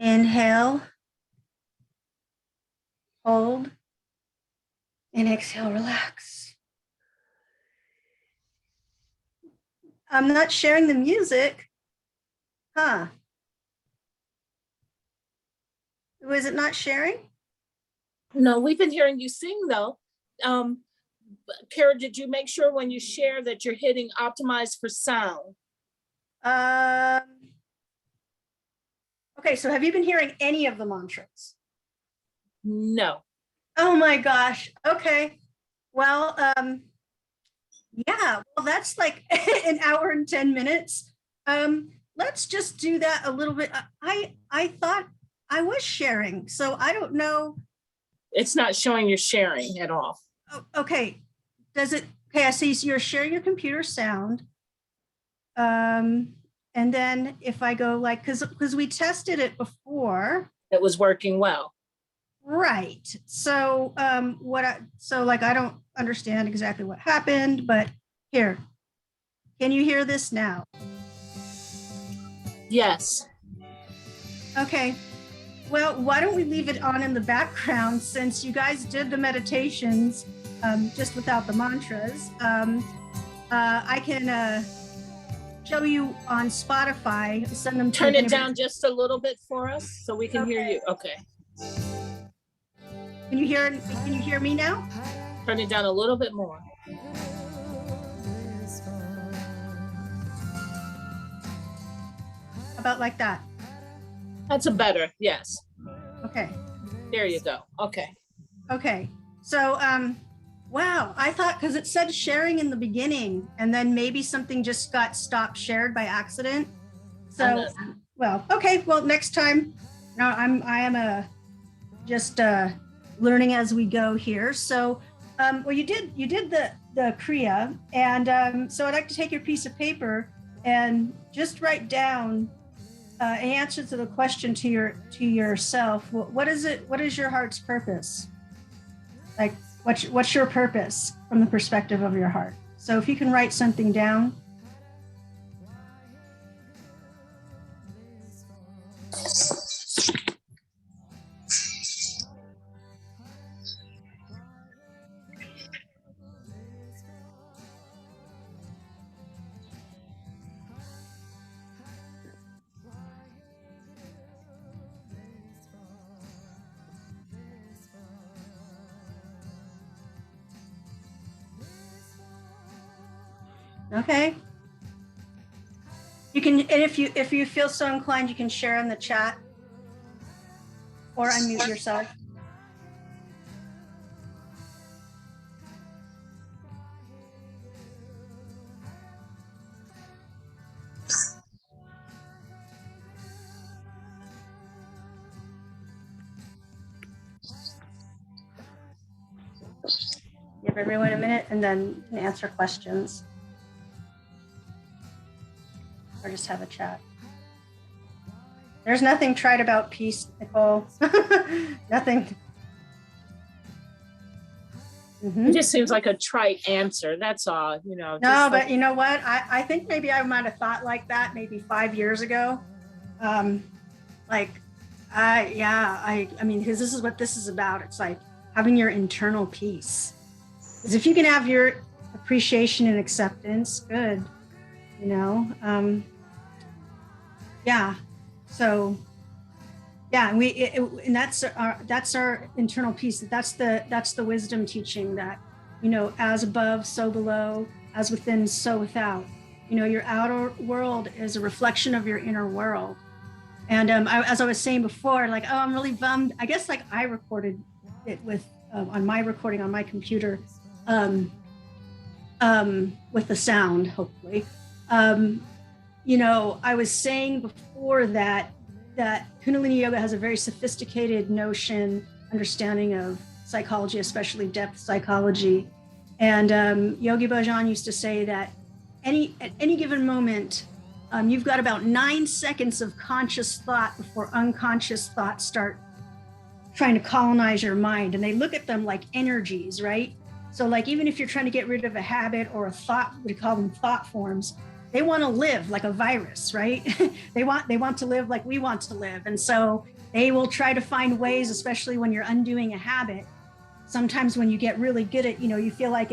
Inhale, hold, and exhale, relax. I'm not sharing the music. Huh? Was it not sharing? No, we've been hearing you sing though. Kara, did you make sure when you share that you're hitting optimize for sound? Okay, so have you been hearing any of the mantras? No. Oh my gosh. Okay. Well, yeah, well, that's like an hour and 10 minutes. Let's just do that a little bit. I thought I was sharing, so I don't know. It's not showing you're sharing at all. Oh, okay. Does it? Okay, I see you're sharing your computer sound. And then if I go like, because we tested it before. It was working well. Right. So I don't understand exactly what happened, but here. Can you hear this now? Yes. Okay. Well, why don't we leave it on in the background since you guys did the meditations just without the mantras. I can show you on Spotify, send them to Turn it down just a little bit for us so we can hear you. Okay. Can you hear me now? Turn it down a little bit more. About like that. That's a better, yes. Okay. There you go. Okay. Okay. So, wow, I thought because it said sharing in the beginning and then maybe something just got stopped shared by accident. So, well, okay. Well, next time, no, I am just learning as we go here. So, well, you did the Kriya, and so I'd like to take your piece of paper and just write down an answer to the question to yourself. What is it? What is your heart's purpose? Like, what's your purpose from the perspective of your heart? So if you can write something down. Okay. You can, and if you feel so inclined, you can share in the chat or unmute yourself. Give everyone a minute and then you can answer questions. Or just have a chat. There's nothing trite about peace, Nicole. Nothing. It just seems like a trite answer. That's all, you know. No, but you know what? I think maybe I might have thought like that maybe 5 years ago. I mean, because this is what this is about. It's like having your internal peace. Because if you can have your appreciation and acceptance, good. You know, yeah. So, yeah, and that's our internal peace. That's the wisdom teaching that, you know, as above, so below, as within, so without. You know, your outer world is a reflection of your inner world. And as I was saying before, like, oh, I'm really bummed. I guess like I recorded it with on my recording on my computer, with the sound, hopefully. You know, I was saying before that Kundalini Yoga has a very sophisticated understanding of psychology, especially depth psychology. And Yogi Bhajan used to say that at any given moment, you've got about 9 seconds of conscious thought before unconscious thoughts start trying to colonize your mind. And they look at them like energies, right? So like, even if you're trying to get rid of a habit or a thought, we call them thought forms, they want to live like a virus, right? They want to live like we want to live. And so they will try to find ways, especially when you're undoing a habit. Sometimes when you get really good at, you know, you feel like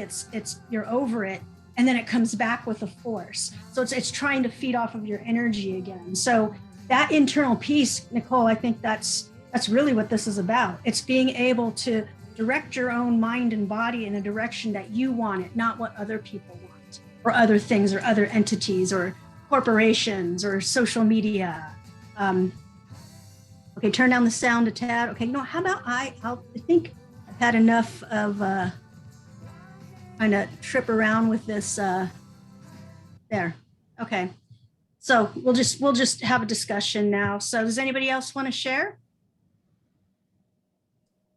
you're over it, and then it comes back with a force. So it's trying to feed off of your energy again. So that internal peace, Nicole, I think that's really what this is about. It's being able to direct your own mind and body in a direction that you want it, not what other people want, or other things, or other entities, or corporations, or social media. Okay, turn down the sound a tad. Okay, how about I think I've had enough of kind of trip around with this. There. Okay. So we'll just have a discussion now. So does anybody else want to share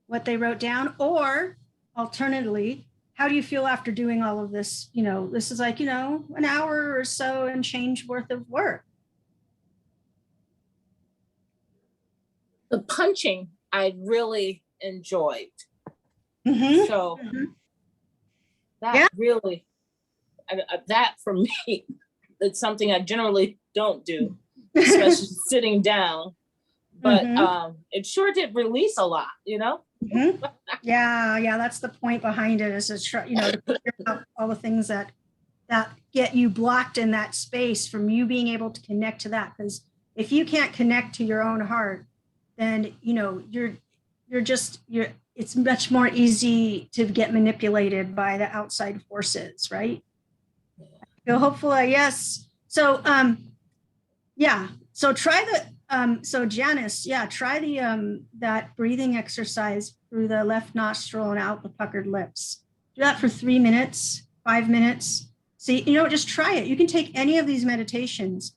what they wrote down? Or alternatively, how do you feel after doing all of this? This is like, an hour or so and change worth of work. The punching I really enjoyed. Mm-hmm. So that Yeah. really, that for me, it's something I generally don't do, especially sitting down. But it sure did release a lot, Mm-hmm. Yeah, that's the point behind it, is to try, to figure out all the things that get you blocked in that space from you being able to connect to that. Because if you can't connect to your own heart, then it's much more easy to get manipulated by the outside forces, right? So hopefully, yes. So so try so Janice, try the that breathing exercise through the left nostril and out the puckered lips. Do that for 3 minutes, 5 minutes. See, just try it. You can take any of these meditations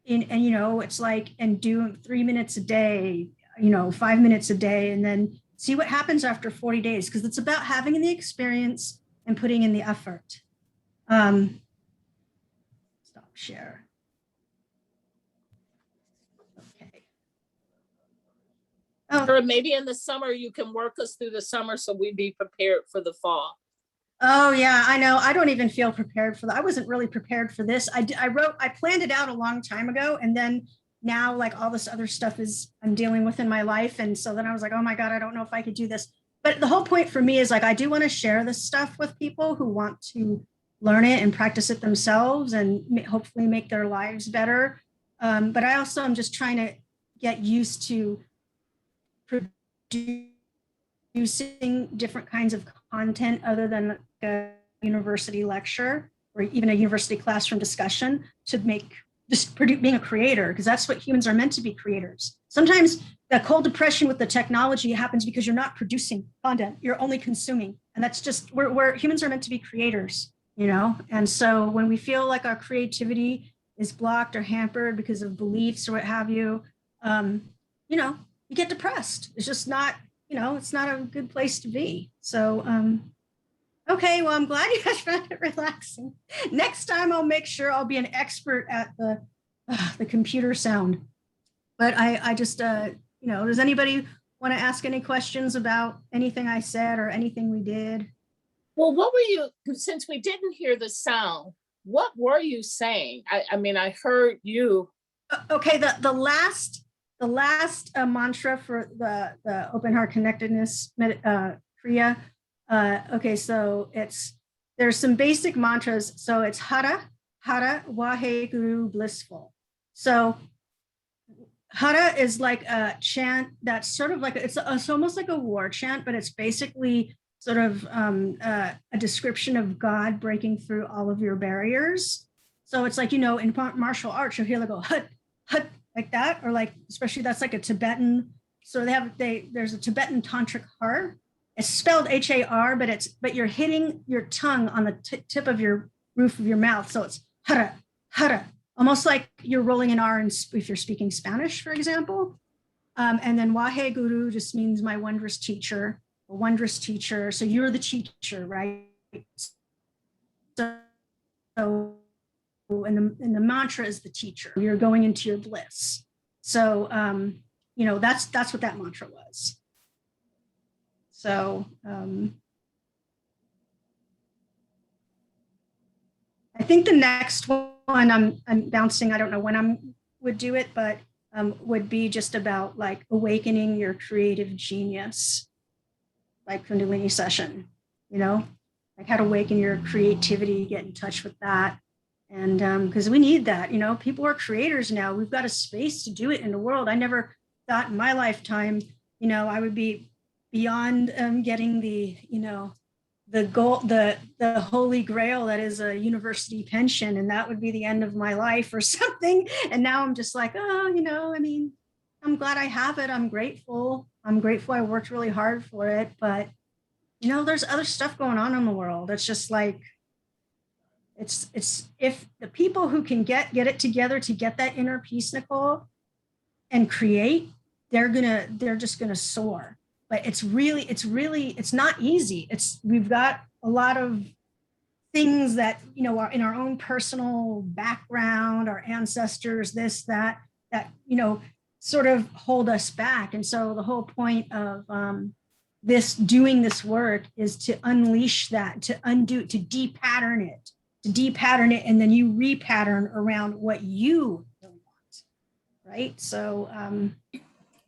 and it's like, and do 3 minutes a day, 5 minutes a day, and then see what happens after 40 days. Because it's about having the experience and putting in the effort. Stop share. Okay. Or maybe in the summer, you can work us through the summer so we'd be prepared for the fall. Oh yeah, I know. I don't even feel prepared for that. I wasn't really prepared for this. I planned it out a long time ago, and then now like all this other stuff I'm dealing with in my life. And so then I was like, oh my God, I don't know if I could do this. But the whole point for me is like, I do want to share this stuff with people who want to learn it and practice it themselves and hopefully make their lives better. But I also am just trying to get used to producing different kinds of content other than a university lecture or even a university classroom discussion, to make just being a creator, because that's what humans are meant to be, creators. Sometimes the cold depression with the technology happens because you're not producing content, you're only consuming. And that's just, we're humans are meant to be creators, And so when we feel like our creativity is blocked or hampered because of beliefs or what have you, you get depressed. It's just not, it's not a good place to be. So, okay, well, I'm glad you guys found it relaxing. Next time I'll make sure I'll be an expert at the computer sound. But I just, does anybody want to ask any questions about anything I said or anything we did? Well, what were you, since we didn't hear the sound, what were you saying? I mean, I heard you. Okay, the last mantra for the open heart connectedness kriya. Okay, so there's some basic mantras. So it's Hara Waheguru blissful. So Hara is like a chant that's sort of like it's almost like a war chant, but it's basically sort of a description of God breaking through all of your barriers. So it's like, in martial arts, you'll hear like go hut hut like that, or like, especially that's like a Tibetan. So there's a Tibetan tantric har. It's spelled Har, but you're hitting your tongue on the tip of your roof of your mouth. So it's hara, hara, almost like you're rolling an R if you're speaking Spanish, for example. And then Wahe Guru just means my wondrous teacher, or wondrous teacher. So you're the teacher, right? So and the mantra is the teacher. You're going into your bliss. So that's what that mantra was. So I think the next one I'm bouncing. I don't know when I would do it, but would be just about like awakening your creative genius, like Kundalini session. Like how to awaken your creativity, get in touch with that. And because we need that, people are creators now. We've got a space to do it in the world. I never thought in my lifetime, I would be beyond getting the, the goal, the holy grail that is a university pension, and that would be the end of my life or something. And now I'm just like, oh, I mean, I'm glad I have it. I'm grateful. I worked really hard for it, but there's other stuff going on in the world. It's just like, it's if the people who can get it together to get that inner peace, Nicole, and create, they're just gonna soar. But it's not easy. We've got a lot of things that are in our own personal background, our ancestors, this, that sort of hold us back. And so the whole point of doing this work is to unleash that, to undo, to depattern it, and then you repattern around what you want, right? So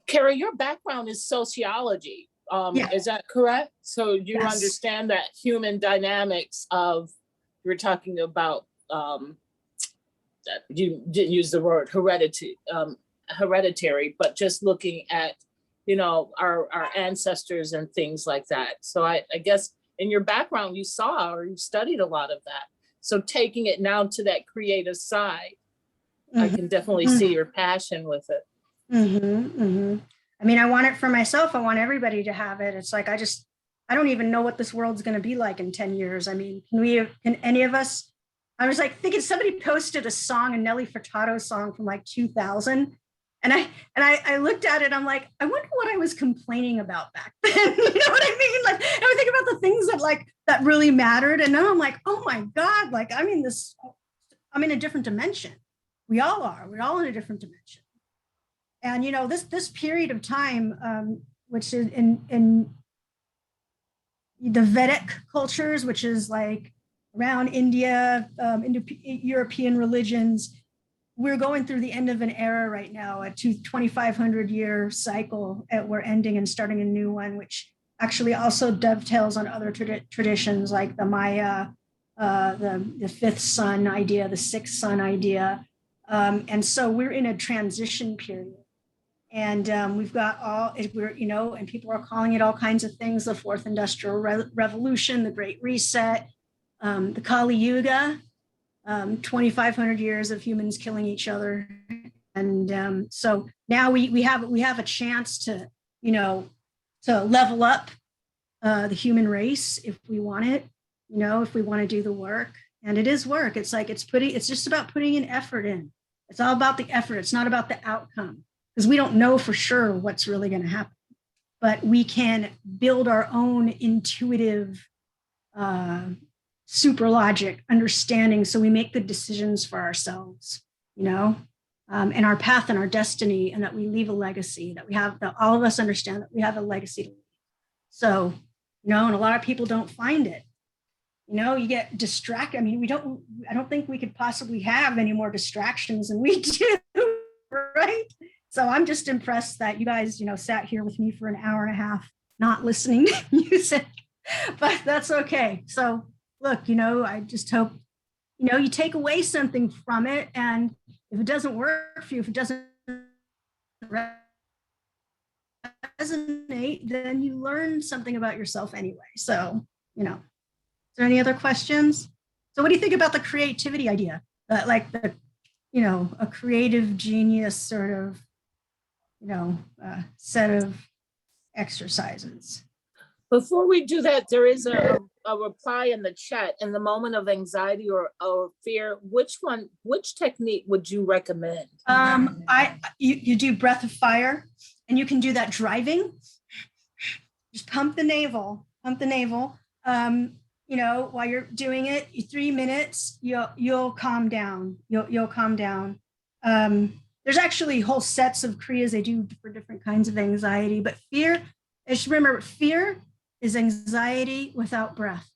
Kara, your background is sociology. Yeah. Is that correct? So you Yes. understand that human dynamics of, you're talking about, you didn't use the word hereditary, but just looking at, our ancestors and things like that. So I guess in your background, you saw or you studied a lot of that. So taking it now to that creative side, I can definitely see your passion with it. I mean, I want it for myself. I want everybody to have it. It's like, I don't even know what this world's going to be like in 10 years. I mean, can any of us, I was like thinking somebody posted a song, a Nelly Furtado song from like 2000. And I looked at it. I'm like, I wonder what I was complaining about back then. You know what I mean? Like, I would think about the things that really mattered. And then I'm like, oh my God, like I'm in a different dimension. We all are. We're all in a different dimension. And this period of time, which is in the Vedic cultures, which is like around India, Indo-European religions, we're going through the end of an era right now, a 2,500-year cycle. We're ending and starting a new one, which actually also dovetails on other traditions like the Maya, the fifth sun idea, the sixth sun idea. And so we're in a transition period. And we've got and people are calling it all kinds of things: the fourth industrial revolution, the Great Reset, the Kali Yuga, 2,500 years of humans killing each other. And so now we have a chance to level up the human race if we want it, if we want to do the work. And it is work. It's like it's just about putting an effort in. It's all about the effort. It's not about the outcome, because we don't know for sure what's really going to happen. But we can build our own intuitive super logic understanding, so we make good decisions for ourselves, and our path and our destiny, and that we leave a legacy, that all of us understand that we have a legacy to leave. So, and a lot of people don't find it. You get distracted. I mean, I don't think we could possibly have any more distractions than we do, right? So I'm just impressed that you guys, sat here with me for an hour and a half, not listening to music, but that's okay. So look, I just hope, you take away something from it. And if it doesn't work for you, if it doesn't resonate, then you learn something about yourself anyway. So, is there any other questions? So what do you think about the creativity idea? A creative genius sort of, set of exercises. Before we do that, there is a reply in the chat. In the moment of anxiety or fear, which technique would you recommend? You do breath of fire, and you can do that driving. Just pump the navel. While you're doing it, 3 minutes, you'll calm down. You'll calm down. There's actually whole sets of kriyas they do for different kinds of anxiety, but fear, I should remember, fear is anxiety without breath.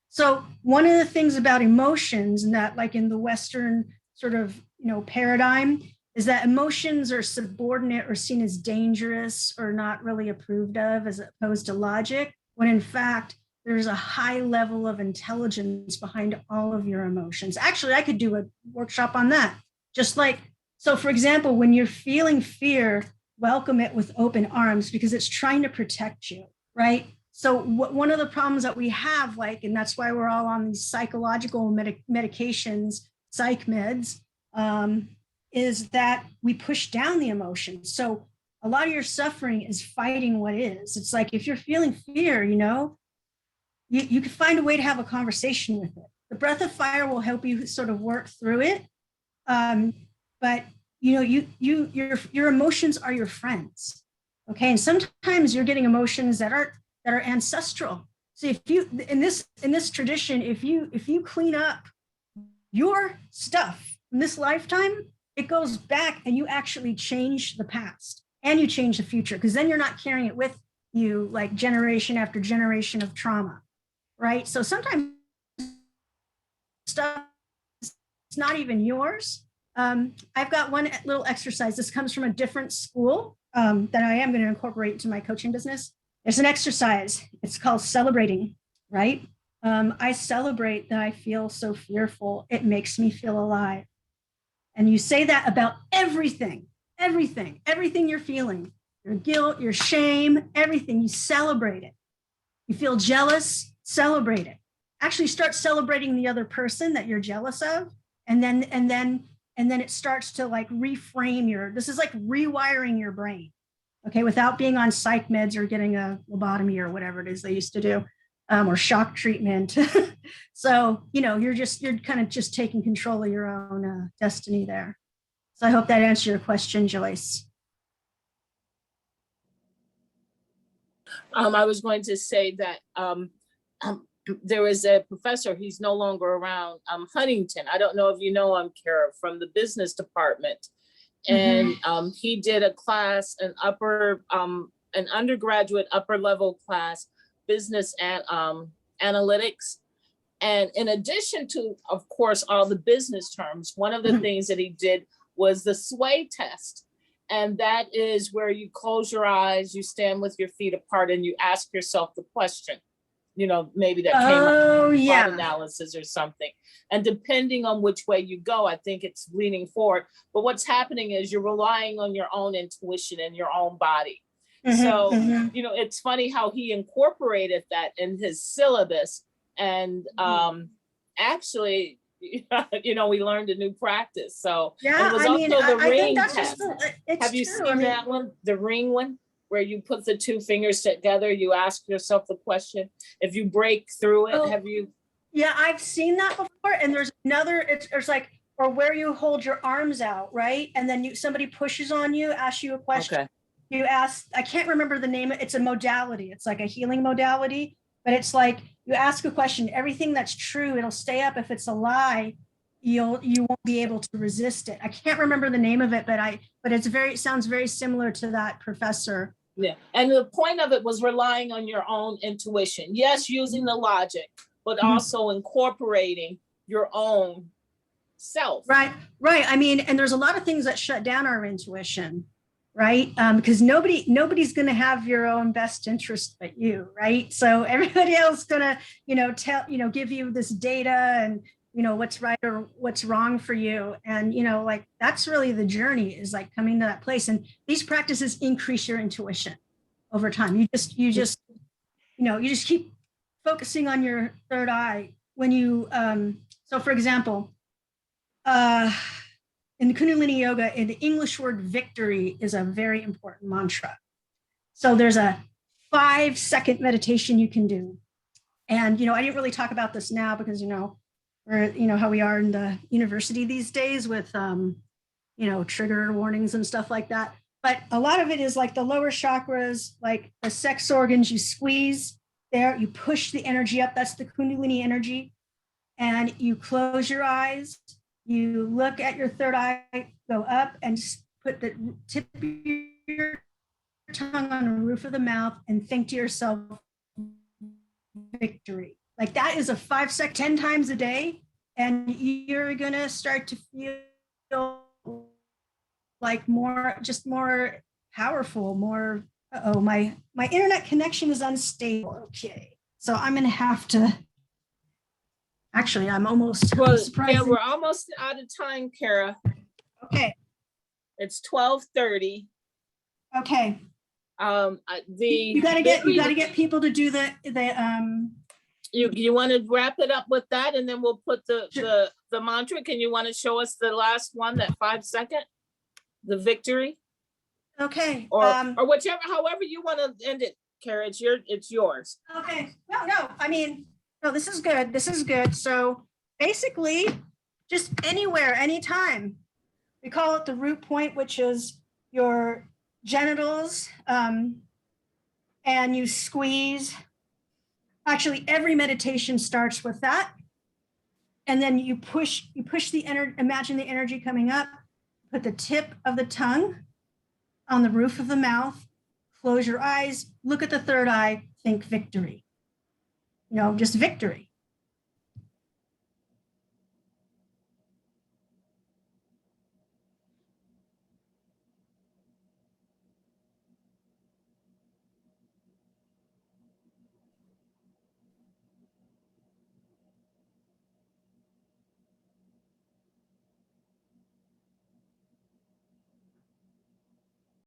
So one of the things about emotions, and that like in the Western sort of, paradigm, is that emotions are subordinate or seen as dangerous or not really approved of, as opposed to logic, when in fact, there's a high level of intelligence behind all of your emotions. Actually, I could do a workshop on that. So for example, when you're feeling fear, welcome it with open arms, because it's trying to protect you, right? So one of the problems that we have, like, and that's why we're all on these psychological medications, psych meds, is that we push down the emotions. So a lot of your suffering is fighting what is. It's like if you're feeling fear, you can find a way to have a conversation with it. The breath of fire will help you sort of work through it. But your emotions are your friends. Okay. And sometimes you're getting emotions that are ancestral. So if you in this tradition, if you clean up your stuff in this lifetime, it goes back and you actually change the past and you change the future, because then you're not carrying it with you like generation after generation of trauma, right? So sometimes stuff is not even yours. I've got one little exercise. This comes from a different school that I am going to incorporate into my coaching business. It's an exercise. It's called celebrating, right? I celebrate that I feel so fearful. It makes me feel alive. And you say that about everything you're feeling, your guilt, your shame, everything. You celebrate it. You feel jealous, celebrate it. Actually start celebrating the other person that you're jealous of. And then it starts to like reframe this is like rewiring your brain. Okay, without being on psych meds or getting a lobotomy or whatever it is they used to do, or shock treatment. So, you're kind of just taking control of your own destiny there. So I hope that answered your question, Joyce. I was going to say that there was a professor, he's no longer around, Huntington. I don't know if you know him, Kara, from the business department. And he did a class, an undergraduate upper level class, business and analytics. And in addition to, of course, all the business terms, one of the things that he did was the sway test. And that is where you close your eyes, you stand with your feet apart, and you ask yourself the question, maybe that came up in thought analysis or something. And depending on which way you go, I think it's leaning forward. But what's happening is you're relying on your own intuition and your own body. So, it's funny how he incorporated that in his syllabus. And actually, we learned a new practice. So yeah, it was also the ring test. Have you true. seen that one? The ring one, where you put the two fingers together, you ask yourself the question. If you break through it, have you? Yeah, I've seen that before. And there's another, it's like, or where you hold your arms out, right? And then somebody pushes on you, asks you a question. Okay. You ask, I can't remember the name. It's a modality. It's like a healing modality, but it's like you ask a question, everything that's true, it'll stay up. If it's a lie, you won't be able to resist it. I can't remember the name of it, but it sounds very similar to that, professor. Yeah. And the point of it was relying on your own intuition. Yes, using the logic, but also incorporating your own self. Right. I mean, and there's a lot of things that shut down our intuition, right? Because nobody's going to have your own best interest but you, right? So everybody else going to, give you this data and, what's right or what's wrong for you. And, like, that's really the journey, is like coming to that place. And these practices increase your intuition over time. You just keep focusing on your third eye when you, so for example, in the Kundalini yoga, in the English word victory is a very important mantra. So there's a 5-second meditation you can do. And, I didn't really talk about this now because, we're, how we are in the university these days with, trigger warnings and stuff like that. But a lot of it is like the lower chakras, like the sex organs, you squeeze there, you push the energy up. That's the Kundalini energy. And you close your eyes. You look at your third eye, go up and put the tip of your tongue on the roof of the mouth and think to yourself, victory. Like that is a 5-second, 10 times a day. And you're going to start to feel like more powerful, more, my internet connection is unstable. Okay. So I'm going to have to, actually, I'm almost surprised. Yeah, we're almost out of time, Kara. Okay. It's 12:30. Okay. You got to get people to do the You want to wrap it up with that, and then we'll put Sure. the mantra. Can you want to show us the last one, that 5-second, the victory, Okay. or whichever, however you want to end it, Kara, it's yours. Okay. No, I mean, no, this is good. This is good. So basically, just anywhere, anytime. We call it the root point, which is your genitals, and you squeeze. Actually, every meditation starts with that. And then you push the energy, imagine the energy coming up, put the tip of the tongue on the roof of the mouth, close your eyes, look at the third eye, think victory. Just victory.